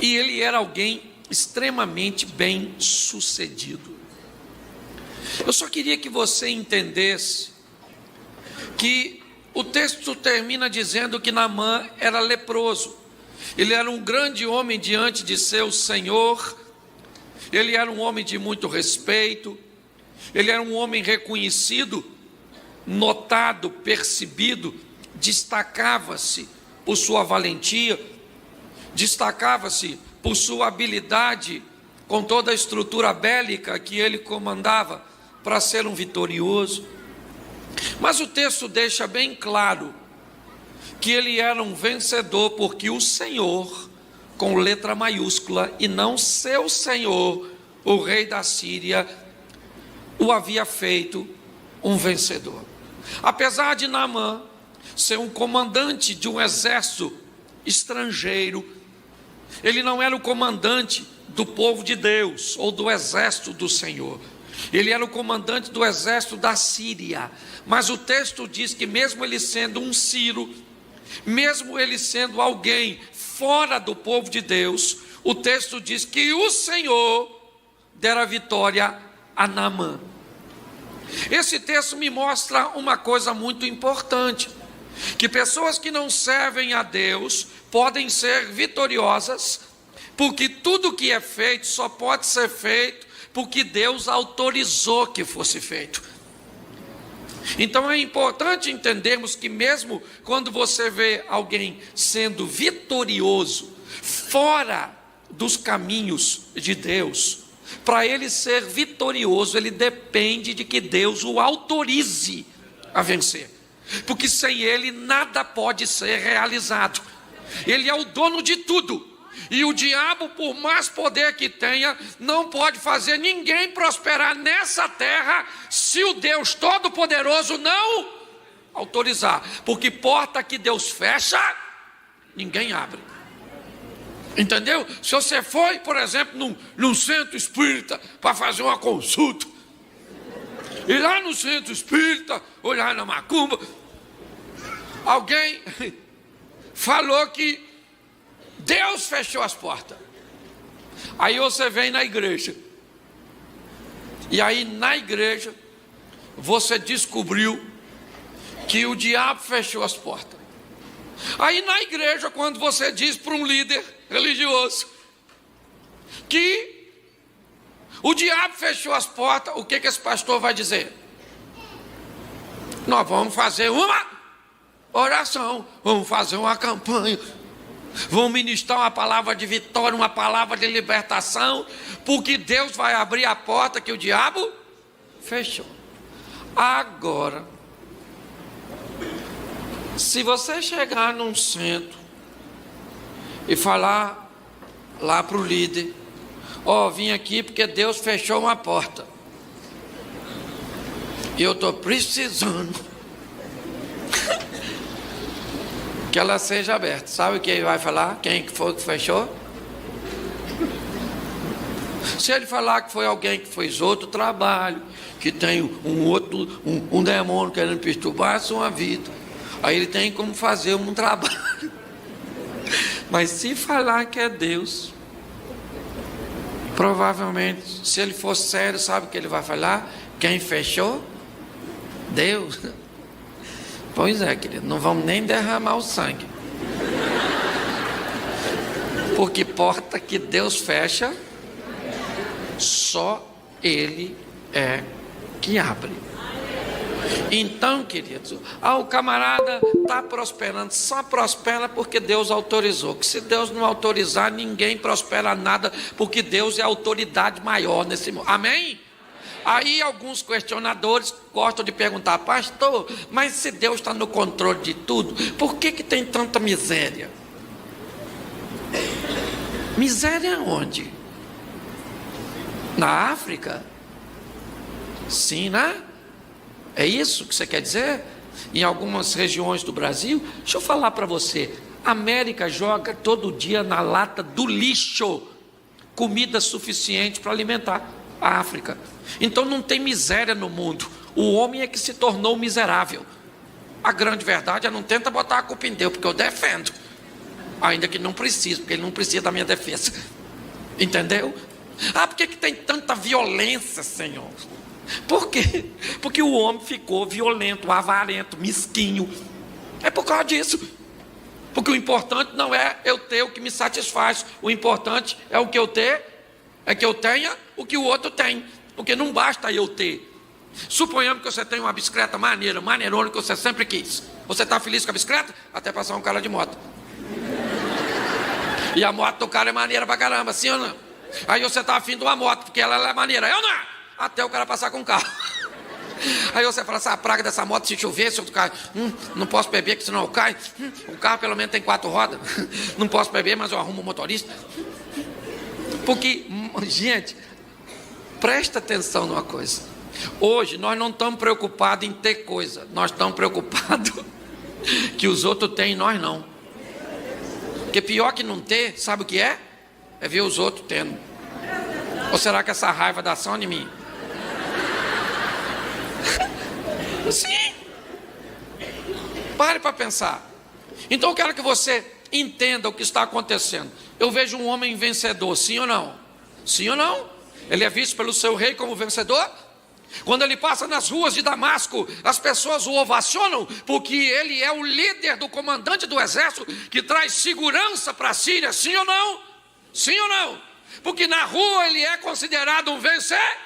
E ele era alguém extremamente bem sucedido. Eu só queria que você entendesse que o texto termina dizendo que Naamã era leproso. Ele era um grande homem diante de seu Senhor, ele era um homem de muito respeito, ele era um homem reconhecido, notado, percebido, destacava-se por sua valentia, destacava-se por sua habilidade com toda a estrutura bélica que ele comandava para ser um vitorioso. Mas o texto deixa bem claro que ele era um vencedor, porque o Senhor, com letra maiúscula, e não seu senhor, o rei da Síria, o havia feito um vencedor. Apesar de Naamã ser um comandante de um exército estrangeiro, ele não era o comandante do povo de Deus, ou do exército do Senhor. Ele era o comandante do exército da Síria. Mas o texto diz que mesmo ele sendo um sírio, mesmo ele sendo alguém fora do povo de Deus, o texto diz que o Senhor dera vitória a Naamã. Esse texto me mostra uma coisa muito importante, que pessoas que não servem a Deus podem ser vitoriosas, porque tudo que é feito só pode ser feito porque Deus autorizou que fosse feito. Então é importante entendermos que mesmo quando você vê alguém sendo vitorioso fora dos caminhos de Deus, para ele ser vitorioso, ele depende de que Deus o autorize a vencer, porque sem ele nada pode ser realizado. Ele é o dono de tudo, e o diabo, por mais poder que tenha, não pode fazer ninguém prosperar nessa terra se o Deus Todo-Poderoso não autorizar, porque porta que Deus fecha, ninguém abre. Entendeu? Se você foi, por exemplo, num centro espírita para fazer uma consulta, e lá no centro espírita, olhar na macumba, alguém falou que Deus fechou as portas. Aí você vem na igreja, e aí na igreja você descobriu que o diabo fechou as portas. Aí na igreja, quando você diz para um líder religioso que o diabo fechou as portas, o que esse pastor vai dizer? Nós vamos fazer uma oração, vamos fazer uma campanha, vamos ministrar uma palavra de vitória, uma palavra de libertação, porque Deus vai abrir a porta que o diabo fechou. Agora, se você chegar num centro e falar lá para o líder: ó, vim aqui porque Deus fechou uma porta e eu estou precisando que ela seja aberta. Sabe o que ele vai falar? Quem foi que fechou? Se ele falar que foi alguém que fez outro trabalho, que tem um demônio querendo perturbar a sua vida, aí ele tem como fazer um trabalho. Mas se falar que é Deus, provavelmente, se ele for sério, sabe o que ele vai falar? Quem fechou? Deus. Pois é, querido, não vamos nem derramar o sangue, porque porta que Deus fecha, só Ele é que abre. Então, queridos, o camarada está prosperando, só prospera porque Deus autorizou. Que se Deus não autorizar, ninguém prospera nada, porque Deus é a autoridade maior nesse mundo. Amém? Aí alguns questionadores gostam de perguntar: pastor, mas se Deus está no controle de tudo, por que tem tanta miséria? Miséria onde? Na África? Sim, né? É isso que você quer dizer? Em algumas regiões do Brasil? Deixa eu falar para você: a América joga todo dia na lata do lixo comida suficiente para alimentar a África. Então não tem miséria no mundo, o homem é que se tornou miserável. A grande verdade é: não tenta botar a culpa em Deus, porque eu defendo, ainda que não precise, porque ele não precisa da minha defesa. Entendeu? Por que tem tanta violência, Senhor? Por quê? Porque o homem ficou violento, avarento, mesquinho. É por causa disso. Porque o importante não é eu ter o que me satisfaz, o importante é o que eu ter, é que eu tenha o que o outro tem, porque não basta eu ter. Suponhamos que você tem uma bicicleta maneirona que você sempre quis. Você está feliz com a bicicleta? Até passar um cara de moto. E a moto do cara é maneira pra caramba, sim ou não? Aí você está afim de uma moto, porque ela é maneira, eu não. Até o cara passar com o carro. Aí você fala assim: a praga dessa moto, se chover, se eu cai, não posso beber, que senão eu caio. O carro pelo menos tem 4 rodas. Não posso beber, mas eu arrumo um motorista. Porque, gente, presta atenção numa coisa. Hoje nós não estamos preocupados em ter coisa, nós estamos preocupados que os outros têm e nós não. Porque pior que não ter, sabe o que é? É ver os outros tendo. Ou será que essa raiva dá ação em mim? Sim. Pare para pensar. Então eu quero que você entenda o que está acontecendo. Eu vejo um homem vencedor, sim ou não? Sim ou não? Ele é visto pelo seu rei como vencedor? Quando ele passa nas ruas de Damasco, as pessoas o ovacionam, porque ele é o líder do comandante do exército, que traz segurança para a Síria, sim ou não? Sim ou não? Porque na rua ele é considerado um vencer,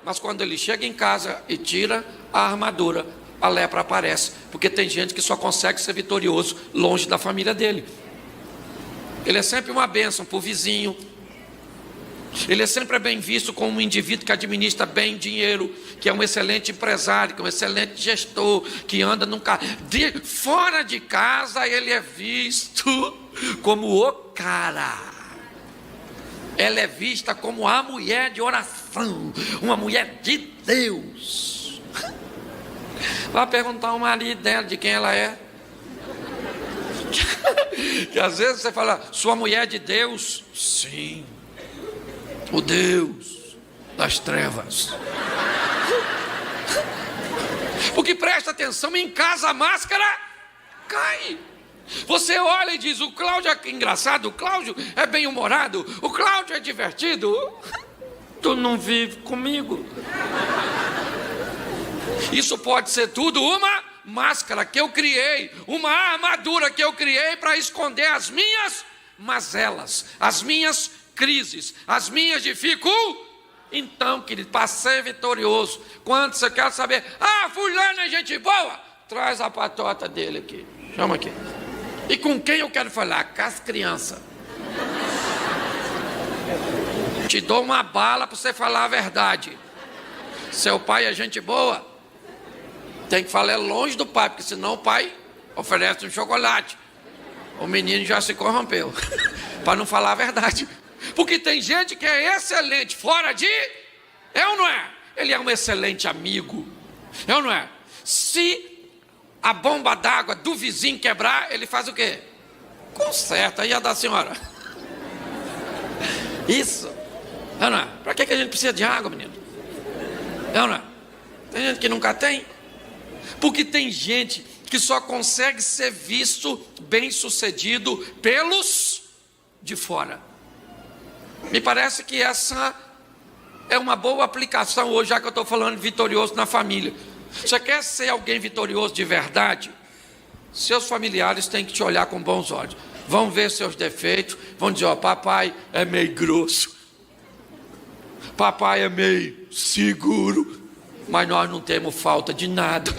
mas quando ele chega em casa e tira a armadura, a lepra aparece, porque tem gente que só consegue ser vitorioso longe da família dele. Ele é sempre uma bênção para o vizinho, ele é sempre bem visto como um indivíduo que administra bem dinheiro, que é um excelente empresário, que é um excelente gestor, que anda num carro. Fora de casa ele é visto como o cara. Ela é vista como a mulher de oração, uma mulher de Deus. Vai perguntar ao marido dela de quem ela é. Que às vezes você fala, sua mulher é de Deus? Sim, o Deus das trevas. Porque presta atenção, em casa a máscara cai. Você olha e diz, o Cláudio é engraçado, o Cláudio é bem-humorado, o Cláudio é divertido. Tu não vive comigo. Isso pode ser tudo uma máscara que eu criei, uma armadura que eu criei para esconder as minhas mazelas, as minhas crises, as minhas dificuldades. Então, querido, para ser vitorioso, quando você quer saber, fulano é gente boa, traz a patota dele aqui, chama aqui. E com quem eu quero falar? Com as crianças. Te dou uma bala para você falar a verdade. Seu pai é gente boa? Tem que falar longe do pai, porque senão o pai oferece um chocolate. O menino já se corrompeu, para não falar a verdade. Porque tem gente que é excelente fora de... É ou não é? Ele é um excelente amigo. É ou não é? Se a bomba d'água do vizinho quebrar, ele faz o quê? Conserta. E a da senhora? Isso. É ou não é? Para que a gente precisa de água, menino? É ou não é? Tem gente que nunca tem. Porque tem gente que só consegue ser visto bem-sucedido pelos de fora. Me parece que essa é uma boa aplicação hoje, já que eu estou falando de vitorioso na família. Você quer ser alguém vitorioso de verdade? Seus familiares têm que te olhar com bons olhos. Vão ver seus defeitos, vão dizer, papai é meio grosso, papai é meio seguro, mas nós não temos falta de nada.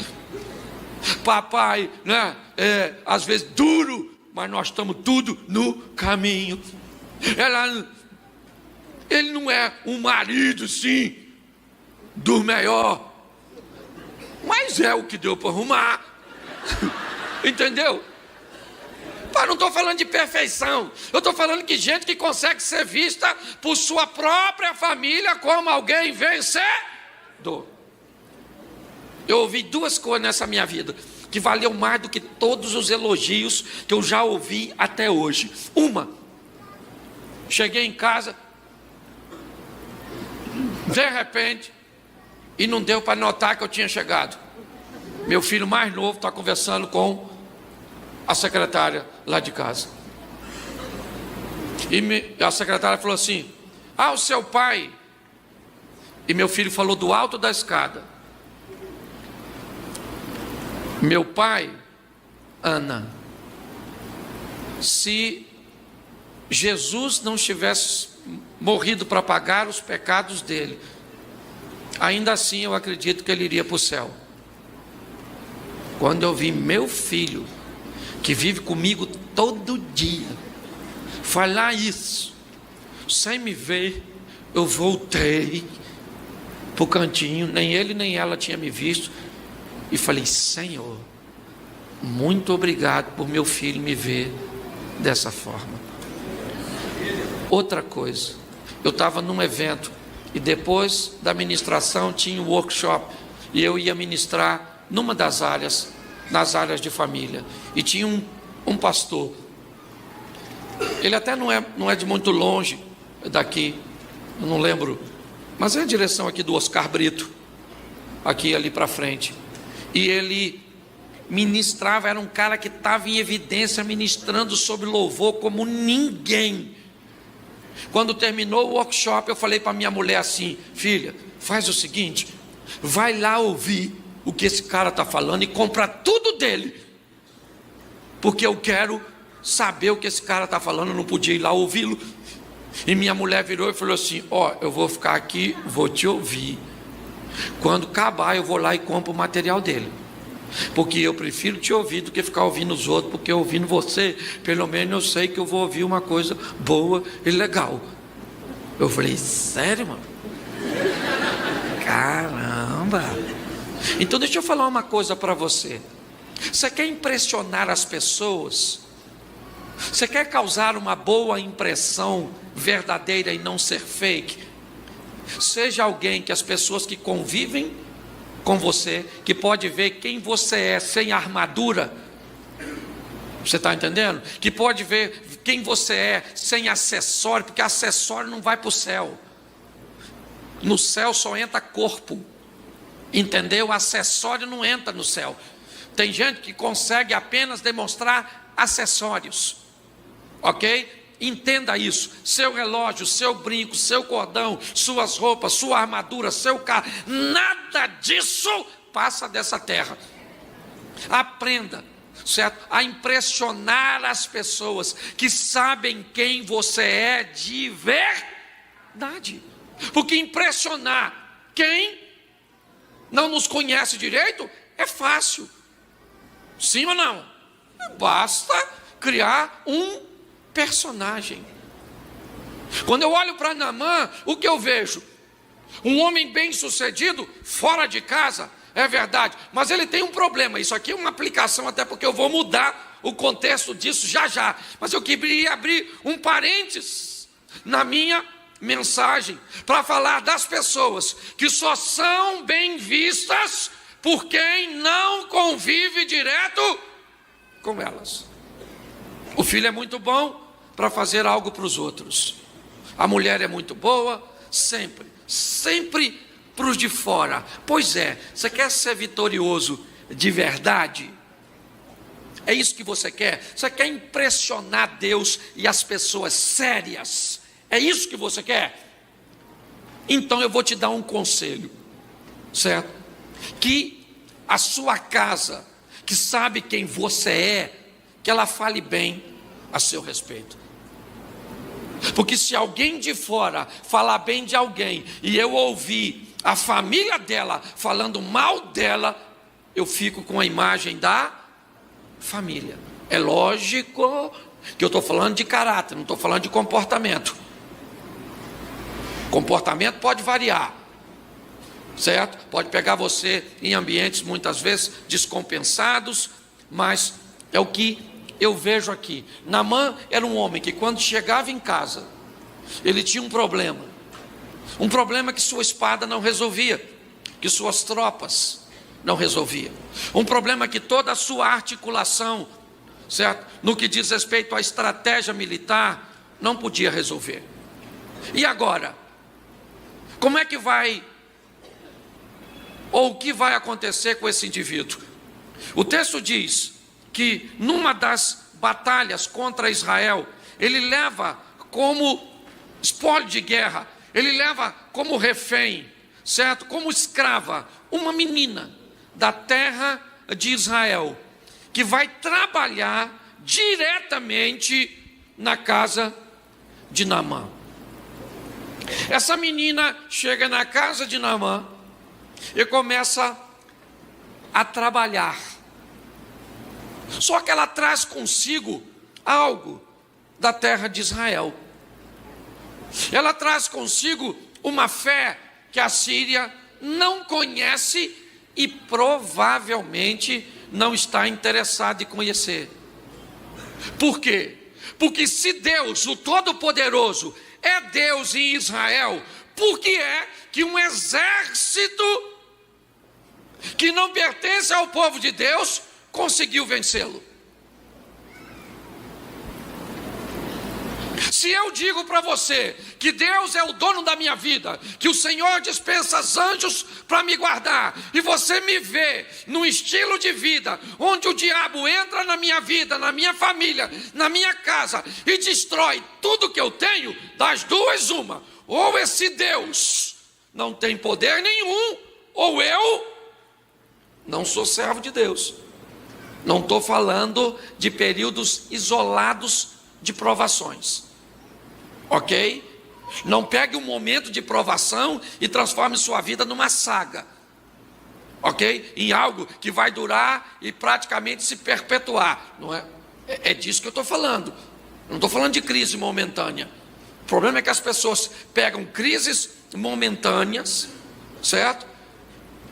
Papai, né, é às vezes duro, mas nós estamos tudo no caminho. Ele não é um marido, sim, do melhor, mas é o que deu para arrumar. Entendeu? Mas não estou falando de perfeição. Eu estou falando que gente que consegue ser vista por sua própria família como alguém vencedor. Eu ouvi duas coisas nessa minha vida que valeu mais do que todos os elogios que eu já ouvi até hoje. Uma, cheguei em casa, de repente, e não deu para notar que eu tinha chegado. Meu filho mais novo está conversando com a secretária lá de casa. E a secretária falou assim, o seu pai. E meu filho falou do alto da escada, meu pai, Ana, se Jesus não tivesse morrido para pagar os pecados dele, ainda assim eu acredito que ele iria para o céu. Quando eu vi meu filho, que vive comigo todo dia, falar isso, sem me ver, eu voltei para o cantinho, nem ele nem ela tinha me visto, e falei, Senhor, muito obrigado por meu filho me ver dessa forma. Outra coisa, eu estava num evento, e depois da ministração tinha um workshop, e eu ia ministrar numa das áreas, nas áreas de família, e tinha um pastor, ele até não é de muito longe daqui, eu não lembro, mas é a direção aqui do Oscar Brito, aqui ali para frente, e ele ministrava, era um cara que estava em evidência, ministrando sobre louvor como ninguém. Quando terminou o workshop, eu falei para minha mulher assim, filha, faz o seguinte, vai lá ouvir o que esse cara está falando e compra tudo dele, porque eu quero saber o que esse cara está falando, eu não podia ir lá ouvi-lo. E minha mulher virou e falou assim, eu vou ficar aqui, vou te ouvir, quando acabar eu vou lá e compro o material dele, porque eu prefiro te ouvir do que ficar ouvindo os outros, porque ouvindo você, pelo menos eu sei que eu vou ouvir uma coisa boa e legal. Eu falei, sério, mano? Caramba! Então deixa eu falar uma coisa para você. Você quer impressionar as pessoas? Você quer causar uma boa impressão verdadeira e não ser fake? Seja alguém que as pessoas que convivem com você, que pode ver quem você é sem armadura, Você está entendendo? Que pode ver quem você é sem acessório, porque acessório não vai para o céu. No céu só entra corpo. Entendeu? Acessório não entra no céu. Tem gente que consegue apenas demonstrar acessórios. Ok? Entenda isso. Seu relógio, seu brinco, seu cordão, suas roupas, sua armadura, seu carro, nada disso passa dessa terra. Aprenda, certo? A impressionar as pessoas que sabem quem você é de verdade. Porque impressionar quem não nos conhece direito é fácil. Sim ou não? Basta criar um personagem. Quando eu olho para Naamã, o que eu vejo? Um homem bem sucedido, fora de casa, é verdade, mas ele tem um problema. Isso aqui é uma aplicação, até porque eu vou mudar o contexto disso já já. Mas eu queria abrir um parênteses na minha mensagem para falar das pessoas que só são bem vistas por quem não convive direto com elas. O filho é muito bom para fazer algo para os outros. A mulher é muito boa, sempre para os de fora. Pois é, você quer ser vitorioso de verdade? É isso que você quer? Você quer impressionar Deus e as pessoas sérias? É isso que você quer? Então eu vou te dar um conselho, certo? Que a sua casa, que sabe quem você é, que ela fale bem a seu respeito. Porque se alguém de fora falar bem de alguém e eu ouvir a família dela falando mal dela, eu fico com a imagem da família. É lógico que eu estou falando de caráter, não estou falando de comportamento. Comportamento pode variar, certo? Pode pegar você em ambientes muitas vezes descompensados, mas é o que eu vejo aqui. Naamã era um homem que quando chegava em casa, ele tinha um problema que sua espada não resolvia, que suas tropas não resolviam, um problema que toda a sua articulação, certo? No que diz respeito à estratégia militar, não podia resolver. E agora? Como é que vai, ou o que vai acontecer com esse indivíduo? O texto diz que numa das batalhas contra Israel, ele leva como espólio de guerra, ele leva como refém, certo? Como escrava, uma menina da terra de Israel, que vai trabalhar diretamente na casa de Naamã. Essa menina chega na casa de Naamã e começa a trabalhar. Só que ela traz consigo algo da terra de Israel. Ela traz consigo uma fé que a Síria não conhece e provavelmente não está interessada em conhecer. Por quê? Porque se Deus, o Todo-Poderoso, é Deus em Israel, por que é que um exército que não pertence ao povo de Deus conseguiu vencê-lo? Se eu digo para você que Deus é o dono da minha vida, que o Senhor dispensa os anjos para me guardar, e você me vê num estilo de vida onde o diabo entra na minha vida, na minha família, na minha casa e destrói tudo que eu tenho, das duas uma: ou esse Deus não tem poder nenhum, ou eu não sou servo de Deus. Não estou falando de períodos isolados de provações, ok? Não pegue um momento de provação e transforme sua vida numa saga, ok? Em algo que vai durar e praticamente se perpetuar, não é? É disso que eu estou falando. Não estou falando de crise momentânea. O problema é que as pessoas pegam crises momentâneas, certo?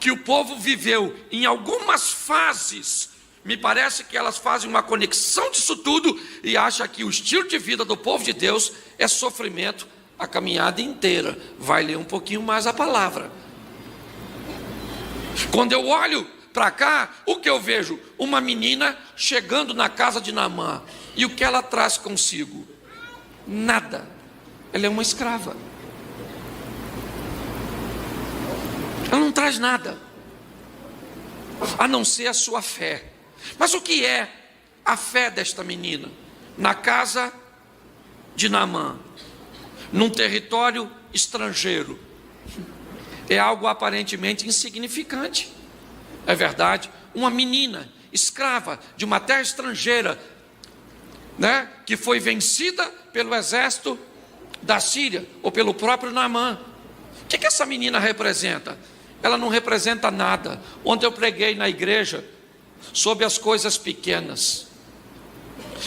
Que o povo viveu em algumas fases. Me parece que elas fazem uma conexão disso tudo e acham que o estilo de vida do povo de Deus é sofrimento a caminhada inteira. Vai ler um pouquinho mais a palavra. Quando eu olho para cá, o que eu vejo? Uma menina chegando na casa de Naamã. E o que ela traz consigo? Nada. Ela é uma escrava. Ela não traz nada, a não ser a sua fé. Mas o que é a fé desta menina? Na casa de Naamã, num território estrangeiro, é algo aparentemente insignificante. É verdade, uma menina escrava de uma terra estrangeira, que foi vencida pelo exército da Síria, ou pelo próprio Naamã. O que essa menina representa? Ela não representa nada. Ontem eu preguei na igreja sobre as coisas pequenas,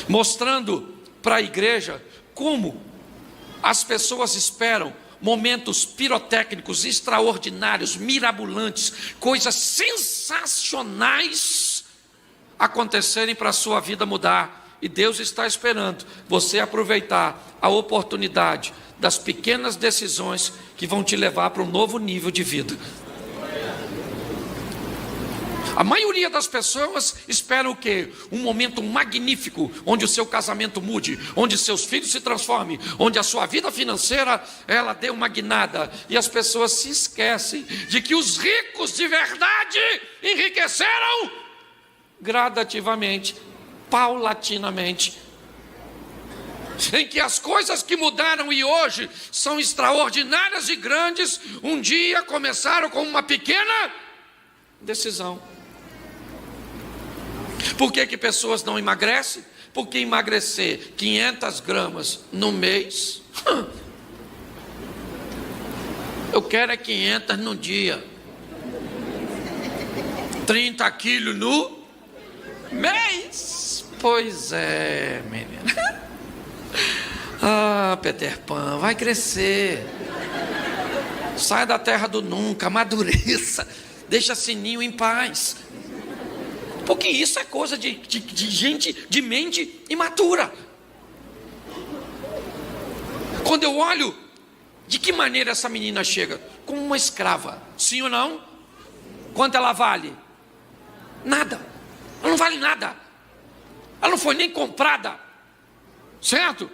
mostrando para a igreja como as pessoas esperam momentos pirotécnicos extraordinários, mirabolantes, coisas sensacionais acontecerem para a sua vida mudar. E Deus está esperando você aproveitar a oportunidade das pequenas decisões que vão te levar para um novo nível de vida. A maioria das pessoas espera o quê? Um momento magnífico, onde o seu casamento mude, onde seus filhos se transformem, onde a sua vida financeira, ela dê uma guinada. E as pessoas se esquecem de que os ricos de verdade enriqueceram gradativamente, paulatinamente, em que as coisas que mudaram e hoje são extraordinárias e grandes, um dia começaram com uma pequena decisão. Por que pessoas não emagrecem? Porque emagrecer 500 gramas no mês, eu quero 500 no dia, 30 quilos no mês. Pois é, menina. Ah, Peter Pan, vai crescer. Sai da terra do nunca, amadureça, deixa Sininho em paz. Porque isso é coisa de gente de mente imatura. Quando eu olho, de que maneira essa menina chega? Como uma escrava, sim ou não? Quanto ela vale? Nada. Ela não vale nada. Ela não foi nem comprada, certo?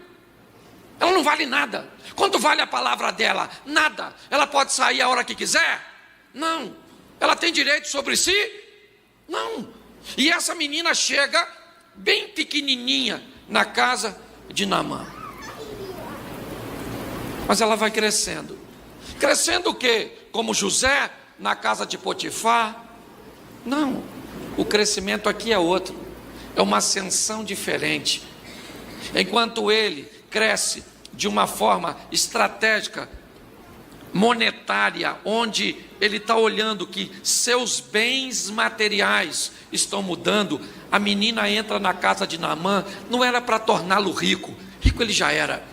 Ela não vale nada. Quanto vale a palavra dela? Nada. Ela pode sair a hora que quiser? Não. Ela tem direito sobre si? Não. E essa menina chega bem pequenininha na casa de Naamã. Mas ela vai crescendo. Crescendo o quê? Como José na casa de Potifar? Não. O crescimento aqui é outro. É uma ascensão diferente. Enquanto ele cresce de uma forma estratégica, monetária, onde ele está olhando que seus bens materiais estão mudando, a menina entra na casa de Naamã. Não era para torná-lo rico, rico ele já era.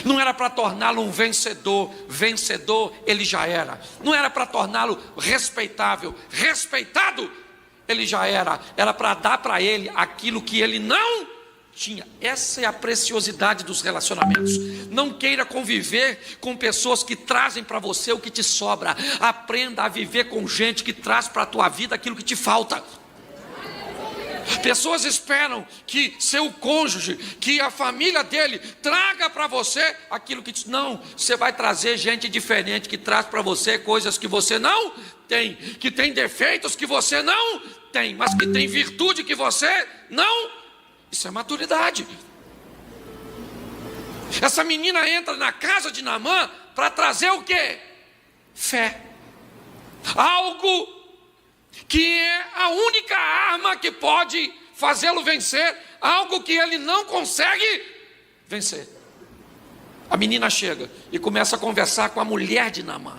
Não era para torná-lo um vencedor, vencedor ele já era. Não era para torná-lo respeitável, respeitado ele já era. Era para dar para ele aquilo que ele não tinha. Essa é a preciosidade dos relacionamentos. Não queira conviver com pessoas que trazem para você o que te sobra. Aprenda a viver com gente que traz para a tua vida aquilo que te falta. Pessoas esperam que seu cônjuge, que a família dele traga para você aquilo que não, você vai trazer gente diferente que traz para você coisas que você não tem, que tem defeitos que você não tem, mas que tem virtude que você não. Isso é maturidade. Essa menina entra na casa de Naamã para trazer o quê? Fé. Algo que é a única arma que pode fazê-lo vencer, algo que ele não consegue vencer. A menina chega e começa a conversar com a mulher de Naamã.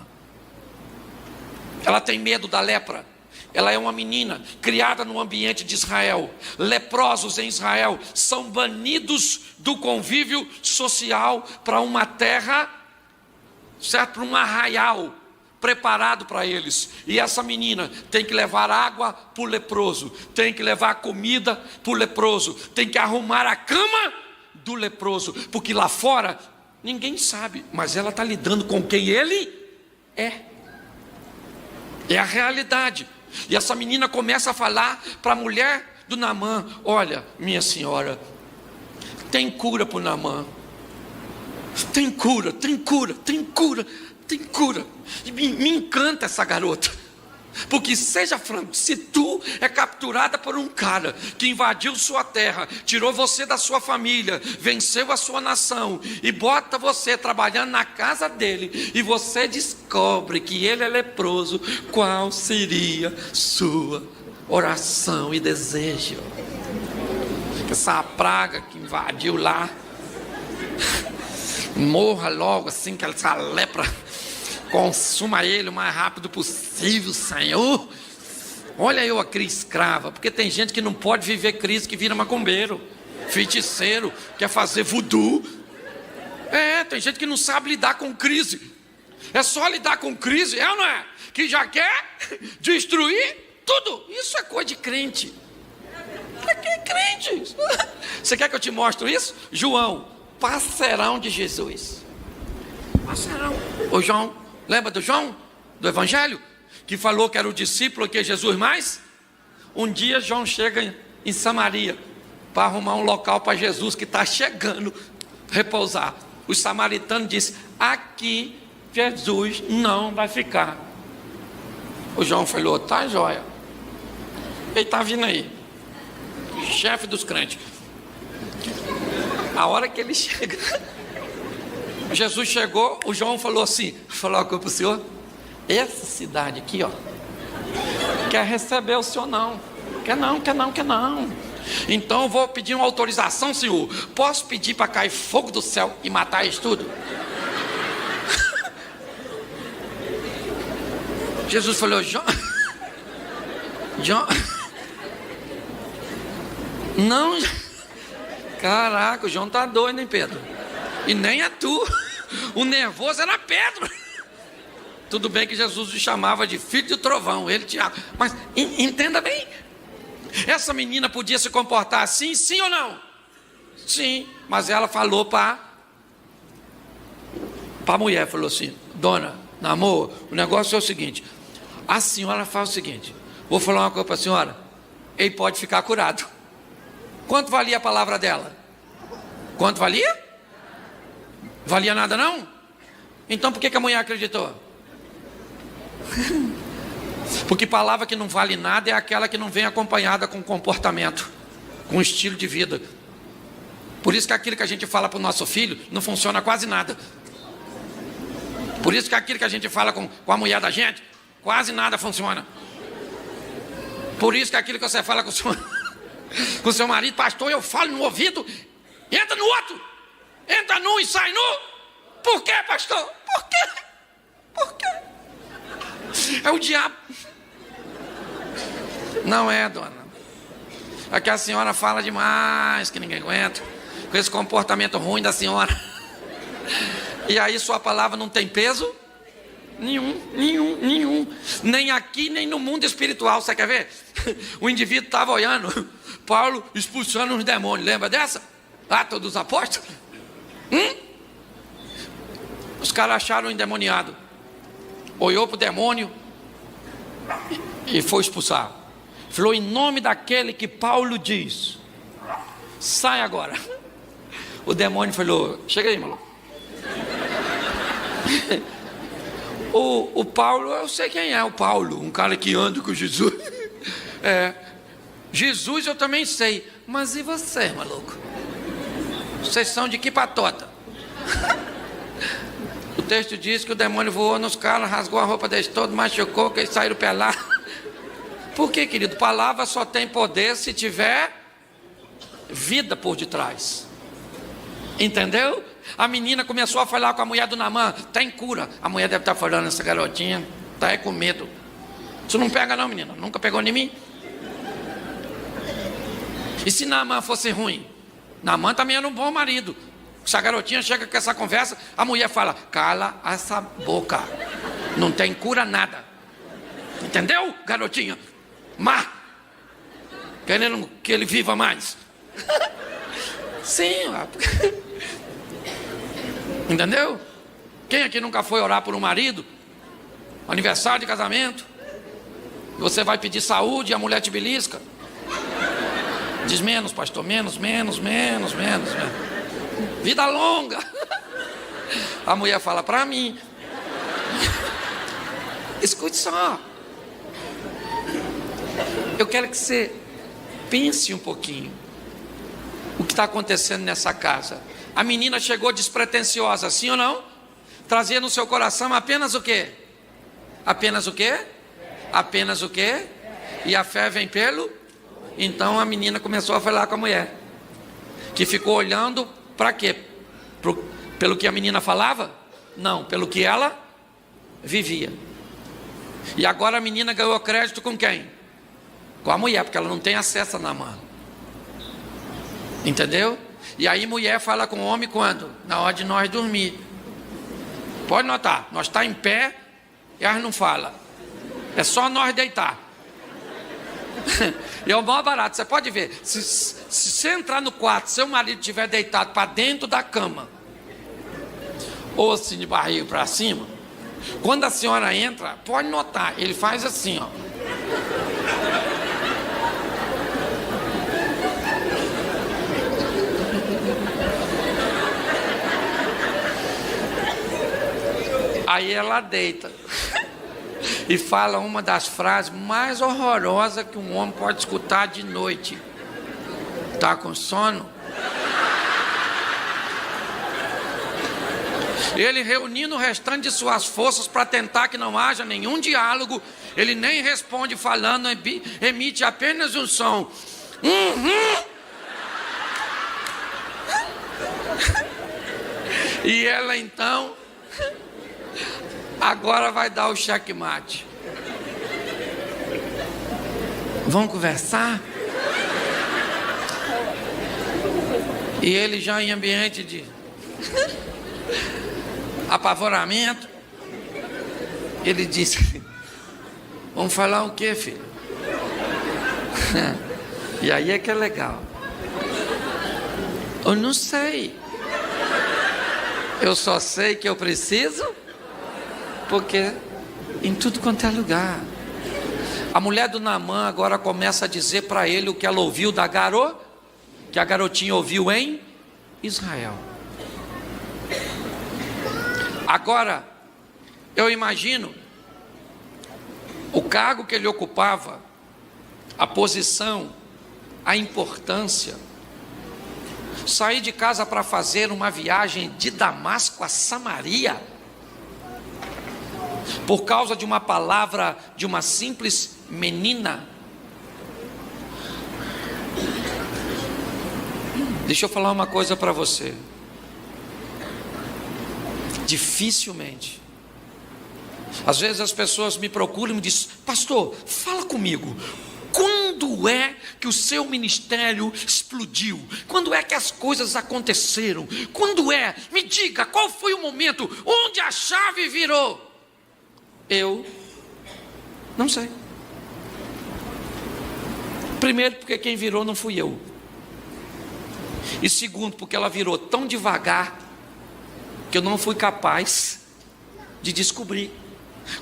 Ela tem medo da lepra. Ela é uma menina criada no ambiente de Israel. Leprosos em Israel são banidos do convívio social para uma terra, certo? Para um arraial preparado para eles. E essa menina tem que levar água para o leproso, tem que levar comida para o leproso, tem que arrumar a cama do leproso, porque lá fora ninguém sabe, mas ela está lidando com quem ele é. É a realidade. E essa menina começa a falar para a mulher do Naamã: olha, minha senhora, tem cura para o Naamã. Tem cura, tem cura, tem cura, tem cura. E me encanta essa garota. Porque, seja franco, se tu é capturada por um cara que invadiu sua terra, tirou você da sua família, venceu a sua nação e bota você trabalhando na casa dele, e você descobre que ele é leproso, qual seria sua oração e desejo? Essa praga que invadiu lá morra logo, assim, que essa lepra consuma ele o mais rápido possível, Senhor. Olha eu aqui escrava, porque tem gente que não pode viver crise, que vira macumbeiro, feiticeiro, quer fazer voodoo. Tem gente que não sabe lidar com crise. É só lidar com crise, ou não é? Que já quer destruir tudo. Isso é coisa de crente. Para que crente? Você quer que eu te mostre isso? João, parceirão de Jesus. Parceirão. Ô João, lembra do João, do Evangelho, que falou que era o discípulo que Jesus mais? Um dia João chega em Samaria para arrumar um local para Jesus, que está chegando repousar. Os samaritanos dizem: aqui Jesus não vai ficar. O João falou: tá joia, ele está vindo aí, chefe dos crentes. A hora que ele chega, Jesus chegou, o João falou assim: falou uma coisa para o senhor, essa cidade aqui, ó, quer receber o senhor não, quer não. Então eu vou pedir uma autorização, senhor. Posso pedir para cair fogo do céu e matar isso tudo? Jesus falou: João, não. Caraca, o João tá doido, hein, Pedro? E nem é tu. O nervoso era Pedro. Tudo bem que Jesus o chamava de filho do trovão, ele Tiago. Mas entenda bem, essa menina podia se comportar assim, sim ou não? Sim, mas ela falou para a mulher, falou assim: dona, namor, o negócio é o seguinte, a senhora faz o seguinte, vou falar uma coisa para a senhora, ele pode ficar curado. Quanto valia a palavra dela? Quanto valia? Valia nada não? Então por que a mulher acreditou? Porque palavra que não vale nada é aquela que não vem acompanhada com comportamento, com estilo de vida. Por isso que aquilo que a gente fala para o nosso filho não funciona quase nada. Por isso que aquilo que a gente fala com a mulher da gente, quase nada funciona. Por isso que aquilo que você fala com o seu marido: pastor, eu falo no ouvido, entra no outro, entra num e sai nu. Por quê, pastor? Por quê? Por quê? É o diabo. Não é, dona. É que a senhora fala demais, que ninguém aguenta, com esse comportamento ruim da senhora. E aí sua palavra não tem peso nenhum. Nem aqui, nem no mundo espiritual. Você quer ver? O indivíduo estava olhando Paulo expulsando os demônios. Lembra dessa? Atos dos Apóstolos? Os caras acharam o endemoniado, olhou para o demônio e foi expulsar. Falou: em nome daquele que Paulo diz, sai agora. O demônio falou: chega aí, maluco. O Paulo, eu sei quem é o Paulo, um cara que anda com Jesus. Jesus eu também sei, mas e você, maluco? Vocês são de que patota? O texto diz que o demônio voou nos caras, rasgou a roupa deles todo, machucou, que eles saíram pelados. Por quê, querido? Palavra só tem poder se tiver vida por detrás. Entendeu? A menina começou a falar com a mulher do Naamã: tem cura. A mulher deve estar falando: essa garotinha está aí com medo. Isso não pega não, menina, nunca pegou em mim. E se Naamã fosse ruim? Naamã também era um bom marido. Se a garotinha chega com essa conversa, a mulher fala: cala essa boca, não tem cura nada. Entendeu, garotinha? Má, querendo que ele viva mais. Sim. Entendeu? Quem aqui nunca foi orar por um marido? Aniversário de casamento, Você vai pedir saúde e a mulher te belisca. Diz menos, pastor, menos. Vida longa. A mulher fala para mim. Escute só. Eu quero que você pense um pouquinho o que está acontecendo nessa casa. A menina chegou despretensiosa, sim ou não? Trazia no seu coração apenas o quê? Apenas o quê? Apenas o quê? E a fé vem pelo? Então a menina começou a falar com a mulher, que ficou olhando para quê? Pelo que a menina falava? Não, pelo que ela vivia. E agora a menina ganhou crédito com quem? Com a mulher, porque ela não tem acesso na mão. Entendeu? E aí mulher fala com o homem quando? Na hora de nós dormir. Pode notar, nós está em pé e elas não falam. É só nós deitar. E é o maior barato, você pode ver. Se você entrar no quarto, seu marido estiver deitado para dentro da cama, ou assim de barriga para cima, quando a senhora entra, pode notar, ele faz assim, ó. Aí ela deita e fala uma das frases mais horrorosas que um homem pode escutar de noite. Tá com sono? Ele reunindo o restante de suas forças para tentar que não haja nenhum diálogo, ele nem responde falando, emite apenas um som. E ela então agora vai dar o checkmate. Vamos conversar? E ele já em ambiente de apavoramento, ele disse: vamos falar o que, filho? E aí é que é legal. Eu não sei. Eu só sei que eu preciso, porque em tudo quanto é lugar. A mulher do Naamã agora começa a dizer para ele o que ela ouviu da que a garotinha ouviu em Israel. Agora, eu imagino o cargo que ele ocupava, a posição, a importância. Sair de casa para fazer uma viagem de Damasco a Samaria, por causa de uma palavra de uma simples menina. Deixa eu falar uma coisa para você. Dificilmente. Às vezes as pessoas me procuram e me dizem: pastor, fala comigo. Quando é que o seu ministério explodiu? Quando é que as coisas aconteceram? Quando é? Me diga, qual foi o momento onde a chave virou? Eu não sei. Primeiro, porque quem virou não fui eu. E segundo, porque ela virou tão devagar que eu não fui capaz de descobrir.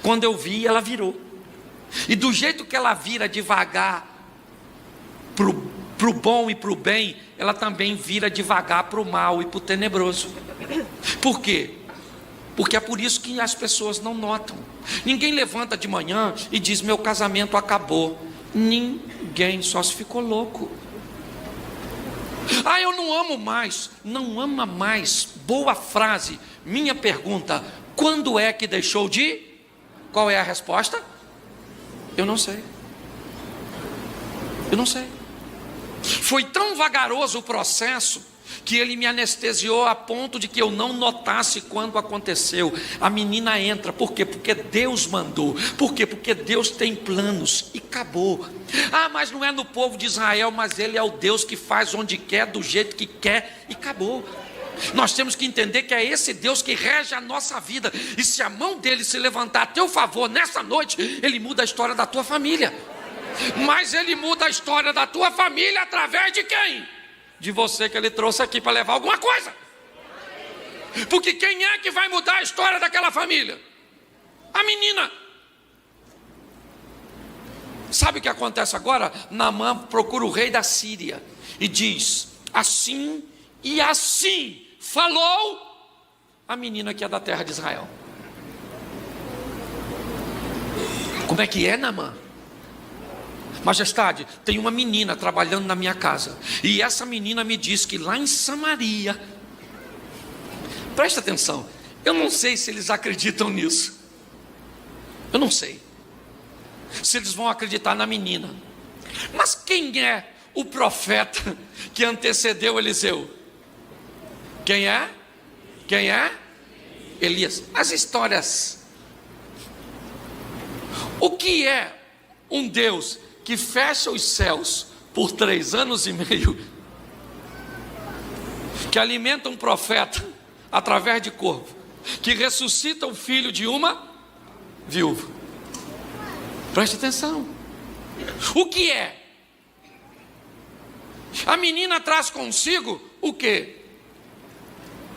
Quando eu vi, ela virou. E do jeito que ela vira devagar pro bom e pro bem, ela também vira devagar pro mal e pro tenebroso. Por quê? Porque é por isso que as pessoas não notam. Ninguém levanta de manhã e diz: meu casamento acabou. Ninguém, só se ficou louco. Ah, eu não amo mais. Não ama mais. Boa frase. Minha pergunta: quando é que deixou de? Qual é a resposta? Eu não sei. Eu não sei. Foi tão vagaroso o processo que ele me anestesiou a ponto de que eu não notasse quando aconteceu. A menina entra, por quê? Porque Deus mandou. Por quê? Porque Deus tem planos, e acabou. Ah, mas não é no povo de Israel, mas Ele é o Deus que faz onde quer, do jeito que quer, e acabou. Nós temos que entender que é esse Deus que rege a nossa vida, e se a mão dele se levantar a teu favor nessa noite, Ele muda a história da tua família. Mas Ele muda a história da tua família através de quem? De você, que Ele trouxe aqui para levar alguma coisa. Porque quem é que vai mudar a história daquela família? A menina. Sabe o que acontece agora? Naamã procura o rei da Síria e diz: assim e assim falou a menina que é da terra de Israel. Como é que é, Naamã? Majestade, tem uma menina trabalhando na minha casa, e essa menina me diz que lá em Samaria, presta atenção, eu não sei se eles acreditam nisso, eu não sei se eles vão acreditar na menina, mas quem é o profeta que antecedeu Eliseu? Quem é? Quem é? Elias. As histórias. O que é um Deus que fecha os céus por 3 anos e meio, que alimenta um profeta através de corvo, que ressuscita o filho de uma viúva? Preste atenção. O que é? A menina traz consigo o quê?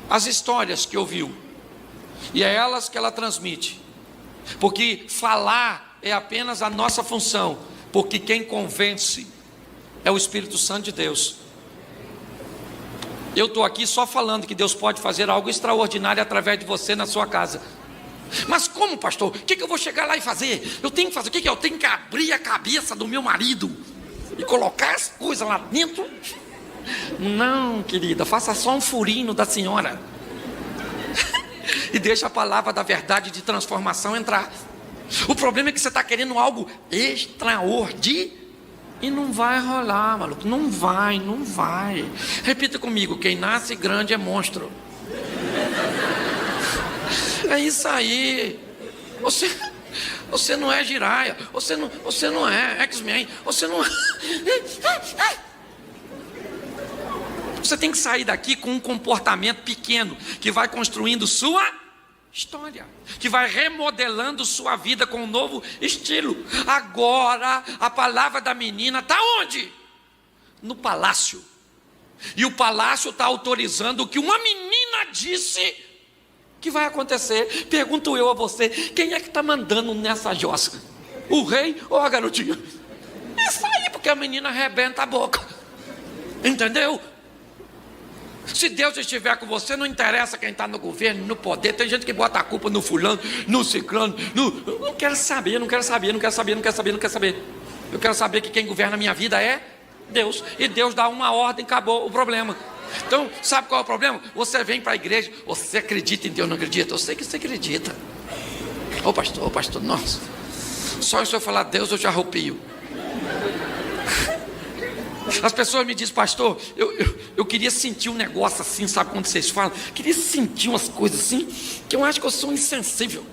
As histórias que ouviu, e é elas que ela transmite, porque falar é apenas a nossa função, porque quem convence é o Espírito Santo de Deus. Eu estou aqui só falando que Deus pode fazer algo extraordinário através de você na sua casa. Mas como, pastor? O que eu vou chegar lá e fazer? Eu tenho que fazer o que? Eu tenho que abrir a cabeça do meu marido e colocar as coisas lá dentro? Não, querida, faça só um furinho da senhora e deixa a palavra da verdade de transformação entrar. O problema é que você está querendo algo extraordinário e não vai rolar, maluco. Não vai, não vai. Repita comigo: quem nasce grande é monstro. É isso aí. Você não é Jiraya, você não é X-Men, você não é. Você tem que sair daqui com um comportamento pequeno que vai construindo sua história, que vai remodelando sua vida com um novo estilo. Agora a palavra da menina está onde? No palácio. E o palácio está autorizando o que uma menina disse que vai acontecer. Pergunto eu a você: quem é que está mandando nessa jossa? O rei ou a garotinha? Isso aí, porque a menina arrebenta a boca. Entendeu? Se Deus estiver com você, não interessa quem está no governo, no poder. Tem gente que bota a culpa no fulano, no ciclano, não quero saber, não quero saber, não quero saber, não quero saber, não quero saber. Eu quero saber que quem governa a minha vida é Deus. E Deus dá uma ordem, acabou o problema. Então, sabe qual é o problema? Você vem para a igreja, você acredita em Deus, não acredita? Eu sei que você acredita. Ô pastor, nossa, só se eu falar Deus eu já arrepio. As pessoas me dizem: pastor, eu queria sentir um negócio assim, sabe quando vocês falam? Queria sentir umas coisas assim, que eu acho que eu sou insensível.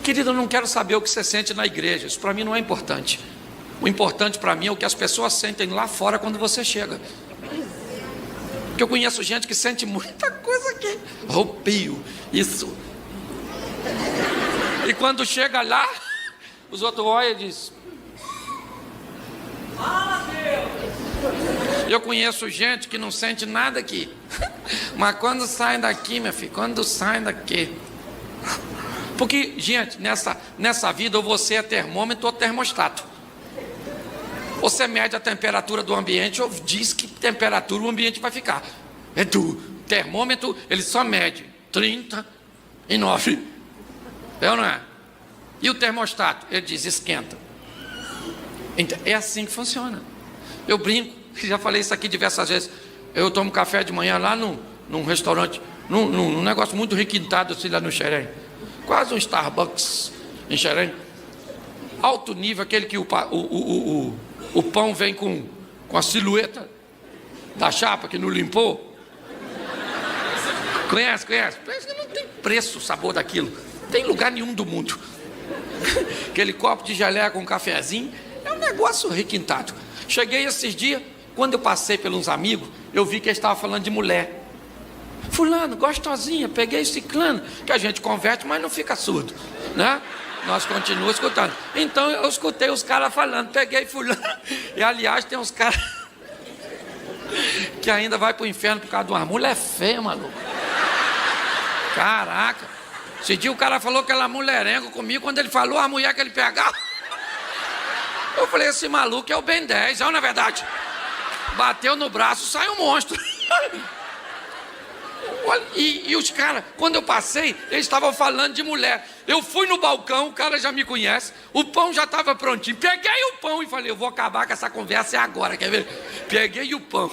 Querido, eu não quero saber o que você sente na igreja, isso para mim não é importante. O importante para mim é o que as pessoas sentem lá fora quando você chega. Porque eu conheço gente que sente muita coisa aqui, arrepio, isso. E quando chega lá, os outros olham e dizem: eu conheço gente que não sente nada aqui, mas quando sai daqui, minha filha, quando sai daqui. Porque, gente, nessa vida, ou você é termômetro ou termostato. Você mede a temperatura do ambiente ou diz que temperatura o ambiente vai ficar. É do termômetro, ele só mede 39. É ou não é? E o termostato, ele diz esquenta. Então, é assim que funciona. Eu brinco, já falei isso aqui diversas vezes. Eu tomo café de manhã lá num restaurante, num negócio muito requintado assim lá no Xerém. Quase um Starbucks em Xerém. Alto nível, aquele que o pão vem com a silhueta da chapa que não limpou. Conhece? Parece que não tem preço o sabor daquilo. Não tem lugar nenhum do mundo. Aquele copo de geleia com um cafezinho é um negócio requintado. Cheguei esses dias, quando eu passei pelos amigos, eu vi que eles estavam falando de mulher. Fulano, gostosinha, peguei ciclano, que a gente converte, mas não fica surdo, né? Nós continuamos escutando. Então eu escutei os caras falando, peguei fulano. E aliás, tem uns caras que ainda vai para o inferno por causa de uma mulher feia, maluco. Caraca. Esse dia o cara falou que ela mulherengo comigo, quando ele falou a mulher que ele pegava. Eu falei, esse maluco é o Ben 10, não é verdade? Bateu no braço, sai um monstro. E os caras, quando eu passei, eles estavam falando de mulher. Eu fui no balcão, o cara já me conhece, o pão já estava prontinho. Peguei o pão e falei, eu vou acabar com essa conversa agora, quer ver? Peguei o pão,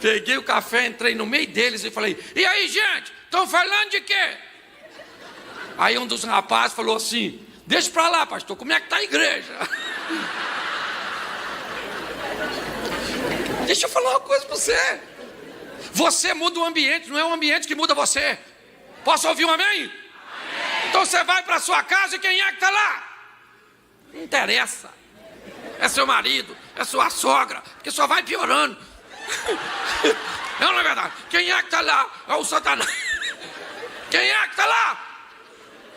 peguei o café, entrei no meio deles e falei, e aí, gente, estão falando de quê? Aí um dos rapazes falou assim, deixa pra lá, pastor, como é que tá a igreja? Deixa eu falar uma coisa pra você. Você muda o ambiente, não é o ambiente que muda você. Posso ouvir um amém? Amém. Então você vai para sua casa e quem é que está lá? Não interessa. É seu marido, é sua sogra, porque só vai piorando. Não é verdade? Quem é que está lá? É o Satanás. Quem é que está lá?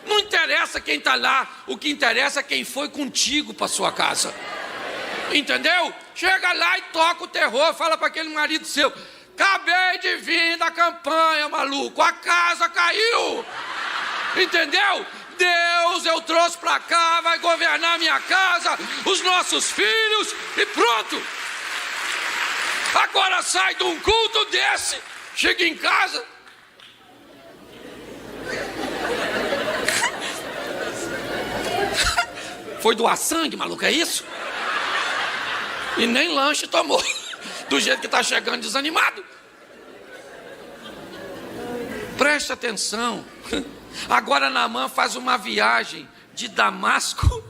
Não interessa quem está lá, o que interessa é quem foi contigo para sua casa. Entendeu? Chega lá e toca o terror, fala para aquele marido seu, acabei de vir da campanha, maluco, a casa caiu. Entendeu? Deus eu trouxe para cá, vai governar minha casa, os nossos filhos e pronto. Agora sai de um culto desse, chega em casa. Foi doar sangue, maluco, é isso? E nem lanche tomou. Do jeito que está chegando desanimado. Preste atenção. Agora Naamã faz uma viagem de Damasco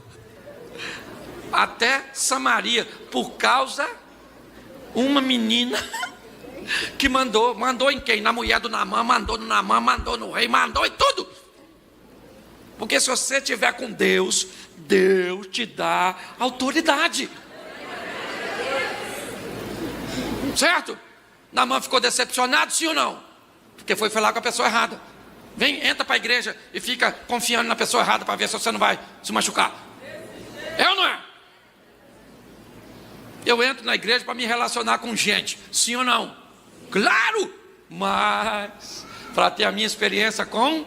até Samaria por causa uma menina que mandou em quem? Na mulher do Naamã, mandou no Naamã, mandou no rei, mandou em tudo. Porque se você estiver com Deus, Deus te dá autoridade. Certo? Naamã ficou decepcionado, sim ou não? Porque foi falar com a pessoa errada. Vem, entra para a igreja e fica confiando na pessoa errada para ver se você não vai se machucar. É ou não é? Eu entro na igreja para me relacionar com gente, sim ou não? Claro! Mas para ter a minha experiência com...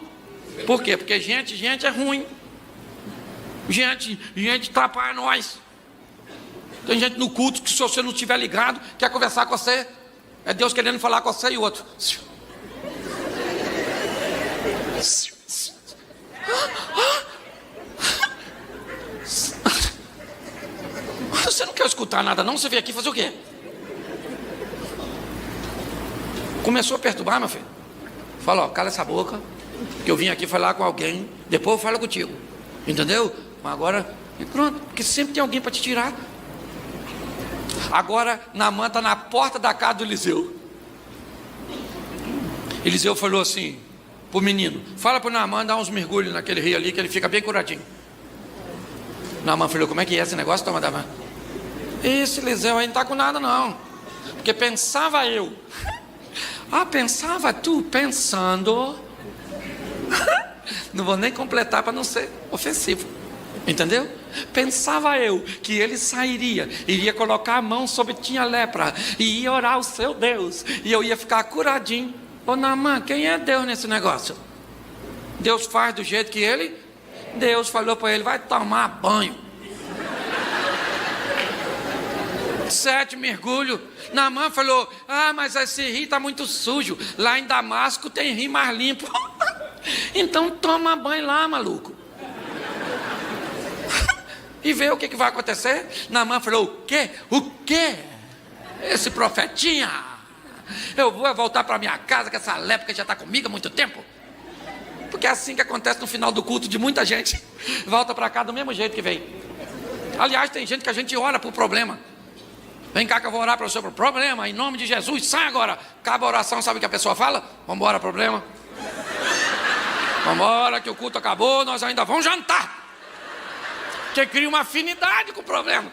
Por quê? Porque gente é ruim. Gente atrapalha nós. Tem gente no culto que se você não estiver ligado, quer conversar com você. É Deus querendo falar com você e o outro. Você não quer escutar nada não? Você veio aqui fazer o quê? Começou a perturbar, meu filho. Fala, ó, cala essa boca, que eu vim aqui falar com alguém, depois eu falo contigo. Entendeu? Mas agora, e pronto, porque sempre tem alguém para te tirar. Agora Naamã está na porta da casa do Eliseu. Eliseu falou assim pro menino, fala pro Naamã dar uns mergulhos naquele rio ali que ele fica bem curadinho. Naamã falou, como é que é esse negócio? Toma, Naamã. Esse Eliseu aí não está com nada não. Porque pensava eu. Pensava tu pensando. Não vou nem completar para não ser ofensivo. Entendeu? Pensava eu que ele sairia, iria colocar a mão sobre tinha lepra e ia orar ao seu Deus e eu ia ficar curadinho. Ô Naamã, quem é Deus nesse negócio? Deus faz do jeito que ele. Deus falou para ele, vai tomar banho. 7 mergulhos. Naamã falou, mas esse rio está muito sujo. Lá em Damasco tem rio mais limpo. Então toma banho lá, maluco. E vê o que vai acontecer. Naamã falou, o quê? O quê? Esse profetinha, eu vou voltar para minha casa, que essa lepra já está comigo há muito tempo. Porque é assim que acontece no final do culto de muita gente. Volta para cá do mesmo jeito que veio. Aliás, tem gente que a gente ora por problema. Vem cá que eu vou orar para o seu problema, em nome de Jesus, sai agora. Acaba a oração, sabe o que a pessoa fala? Vamos embora, problema. Vamos embora, que o culto acabou, nós ainda vamos jantar. Porque cria uma afinidade com o problema.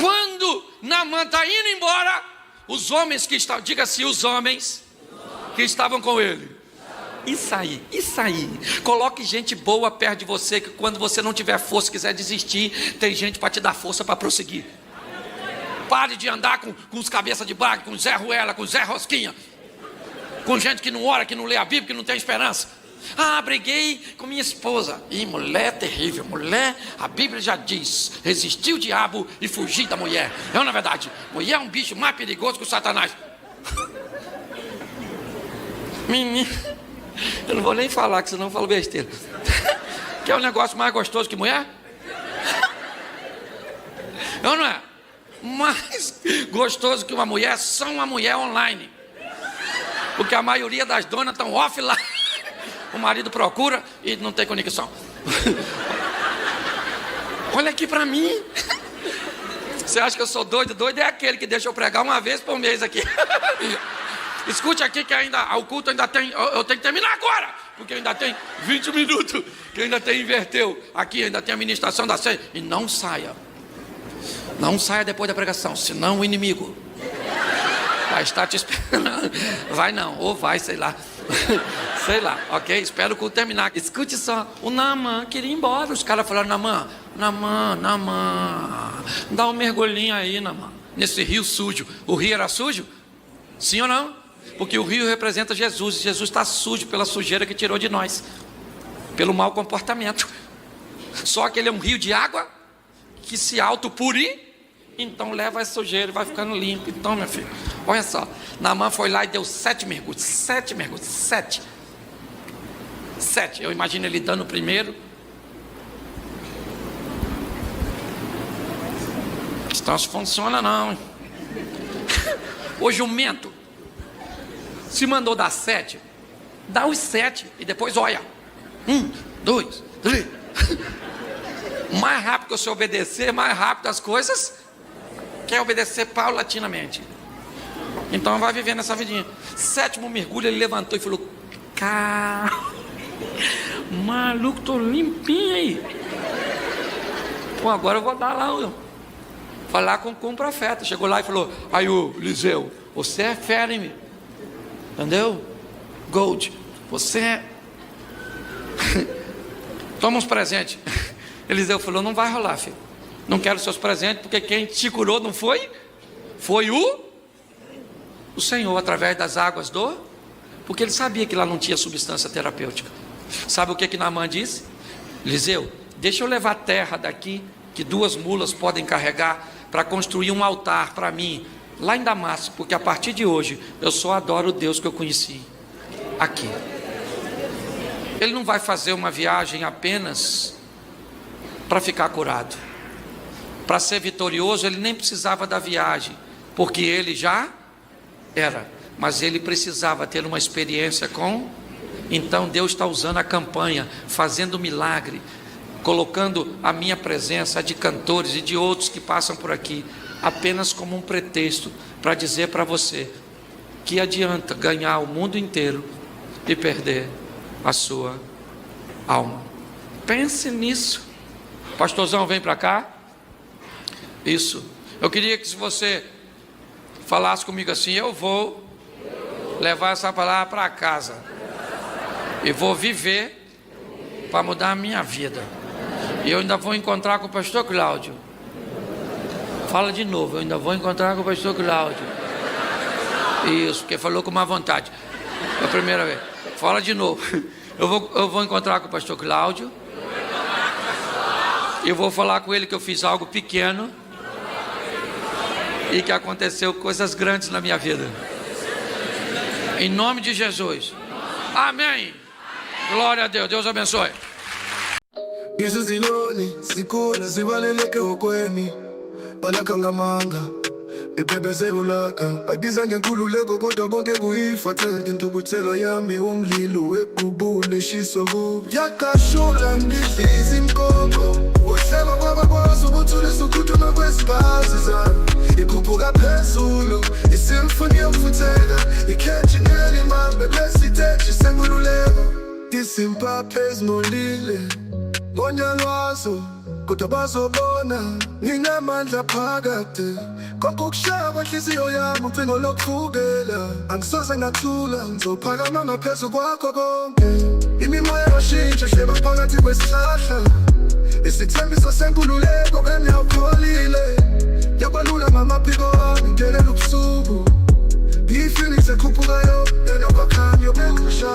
Quando Naamã está indo embora, os homens que estavam, diga-se os homens que estavam com ele. Isso aí. Coloque gente boa perto de você, que quando você não tiver força, quiser desistir, tem gente para te dar força para prosseguir. Pare de andar com os cabeças de bagre, com Zé Ruela, com Zé Rosquinha, com gente que não ora, que não lê a Bíblia, que não tem esperança. Ah, briguei com minha esposa. E mulher terrível. Mulher, a Bíblia já diz: resistir o diabo e fugir da mulher. É na verdade, mulher é um bicho mais perigoso que o Satanás. Menino, eu não vou nem falar, que senão eu falo besteira. Quer um negócio mais gostoso que mulher? Eu não é? Mais gostoso que uma mulher, só uma mulher online. Porque a maioria das donas estão offline. O marido procura e não tem conexão. Olha aqui pra mim. Você acha que eu sou doido? Doido é aquele que deixa eu pregar uma vez por mês aqui. Escute aqui que ainda, o culto ainda tem, eu tenho que terminar agora, porque ainda tem 20 minutos, que ainda tem inverteu. Aqui ainda tem a ministração da ceia. E não saia. Não saia depois da pregação, senão o inimigo vai estar te esperando. Vai não, ou vai, sei lá. Sei lá, ok? Espero o culto terminar. Escute só, o Naamã queria ir embora. Os caras falaram: Naamã, dá um mergulhinho aí, Naamã, nesse rio sujo. O rio era sujo? Sim ou não? Porque o rio representa Jesus. E Jesus está sujo pela sujeira que tirou de nós, pelo mau comportamento. Só que ele é um rio de água que se autopuri, então leva a sujeira e vai ficando limpo. Então, meu filho, olha só, Naamã foi lá e deu 7 mergulhos. 7 mergulhos, 7. Eu imagino ele dando o primeiro. Então isso funciona não, hein? O jumento, se mandou dar 7, dá os 7 e depois olha. 1, 2, 3. Mais rápido que você obedecer, mais rápido as coisas. Quer obedecer paulatinamente. Então vai viver nessa vidinha. 7º mergulho, ele levantou e falou: cara, maluco, tô limpinho aí. Pô, agora eu vou dar lá, falar com o profeta. Chegou lá e falou: aí o Eliseu, você é fera em mim, entendeu? Gold, você é... Toma uns presentes. Eliseu falou: não vai rolar, filho, não quero seus presentes, porque quem te curou não foi? Foi o Senhor, através das águas porque ele sabia que lá não tinha substância terapêutica. Sabe o que Naamã disse? Eliseu, deixa eu levar terra daqui, que 2 mulas podem carregar, para construir um altar para mim, lá em Damasco, porque a partir de hoje, eu só adoro o Deus que eu conheci aqui. Ele não vai fazer uma viagem apenas para ficar curado. Para ser vitorioso, ele nem precisava da viagem, porque ele já era, mas ele precisava ter uma experiência com... Então Deus está usando a campanha, fazendo milagre, colocando a minha presença, a de cantores e de outros que passam por aqui, apenas como um pretexto para dizer para você que adianta ganhar o mundo inteiro e perder a sua alma. Pense nisso. Pastorzão, vem para cá. Isso. Eu queria que, se você falasse comigo assim: eu vou levar essa palavra para casa e vou viver para mudar a minha vida. E eu ainda vou encontrar com o pastor Cláudio. Fala de novo: eu ainda vou encontrar com o pastor Cláudio. Isso, porque falou com má vontade. É a primeira vez. Fala de novo: eu vou encontrar com o pastor Cláudio. Eu vou falar com ele que eu fiz algo pequeno e que aconteceu coisas grandes na minha vida. Em nome de Jesus. Amém. Glória a Deus. Deus abençoe. Ibebezebulaka abiza ngenkululeko kodwa konke kuyifathela intukuthelo yami umlilo webhubule shiso yakashula ngidliza inkongo uhlelo kwabakwazi ukuthulisa ukuthuthuma kwesibazi zami ikhuphuka phezulu isimfoni yokufutheka ikhethi ngelimambe besiteji senkululeko isimpa phezimulile ngonyalwazo kodwa bazobona nginamandla phakade kokukushaya kwenhliziyo yami ucingo lokuvukela angisoze ngathula ngizophakama ngaphezu kwakho konke imimoya yashintsha hleba phakathi kwesihlahla isithembiso senkululeko kanye awupholile yabalula ngamaphiko wami ngelela ubusuku iyi-Phoenix ekhuphukayo yena kwakhanyo bekusha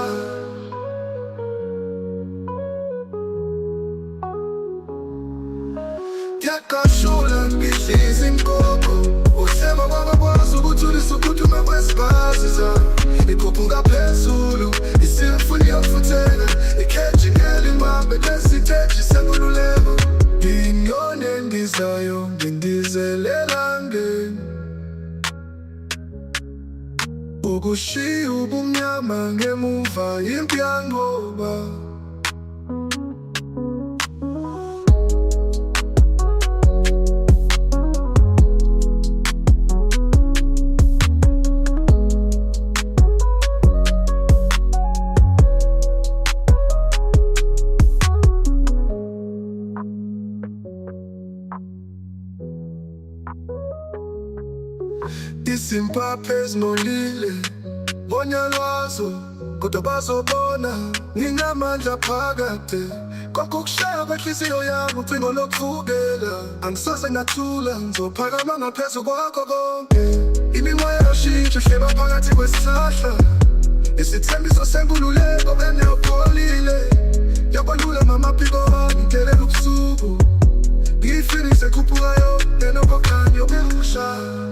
Yakashula ngihlezi imgogo uhlema kwabakwazi ukuthulisa ukuphuthuma kwesibhazi zami ikhuphuka phezulu isimfuni yokufutheka ikheji ngelimambe lesiteji senkululeko nginyone endizayo ngindizelela ngeni ukushiya ubumnyama ngemuva yimpi yangoba isimpaphe ezimolile bonyalwazo kodwa bazobona nginamandla phakade kokukushaya kwenhliziyo yami ucingo lokuvukela angisoze ngathula ngizophakama ngaphezu kwakho konke imimoya yashintsha ihleba phakathi kwesihlahla isithembiso senkululeko eneyopholile yabalula mamaphiko wami ngelela ubusuku ngiyifinise khuphukayo nenokokhanya yokusha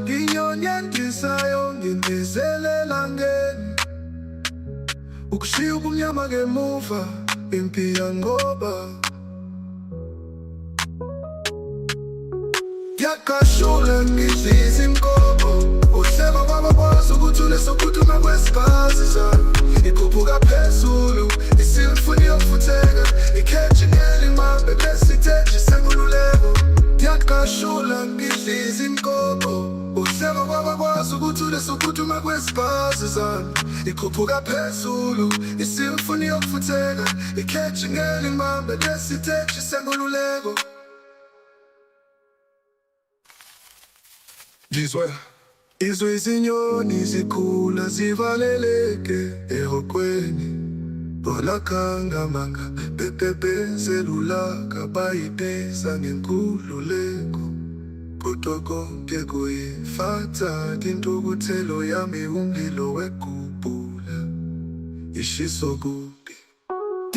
nginyonye ndisayo ngindizelela ngeni ukushiya ubumnyama ngemuva impi yangoba yakashula ngidliza imgobo uhlema kwabakwazi ukuthulisa ukuphuthuma kwesibhazi zami ikhuphuka phezulu isimfuni yokufutheka ikheji ngelimambe lesiteji senkululeko yakashula ngidliza imgobo uhlema kwabakwazi ukuthulisa ukuphuthuma kwesibhazi zami ikhuphuka phezulu isimfuni yokufutheka ikheji ngelimambe lesiteji senkululeko izwe izinyoni zikhula zivaleleke ehokweni bolakangamanga bepepezelulaka bayibeza ngenkululeko kodwa konke kuyifatha intukuthelo yami umlilo wekubhula ishiso kubi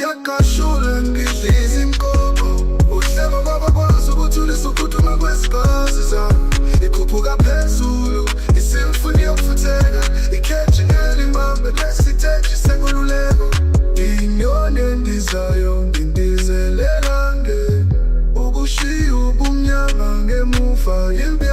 yakashula ngidliza imgobo uhlema kwabakwazi ukuthulisa ukuphuthuma kwesibhazi zami ikhuphuka phezulu isimfuni yokufutheka ikheji ngelimambe lesiteji senkululeko nginyone endizayo ngindizelela ngeni ukushiya ubumnyama ngemuva yimpi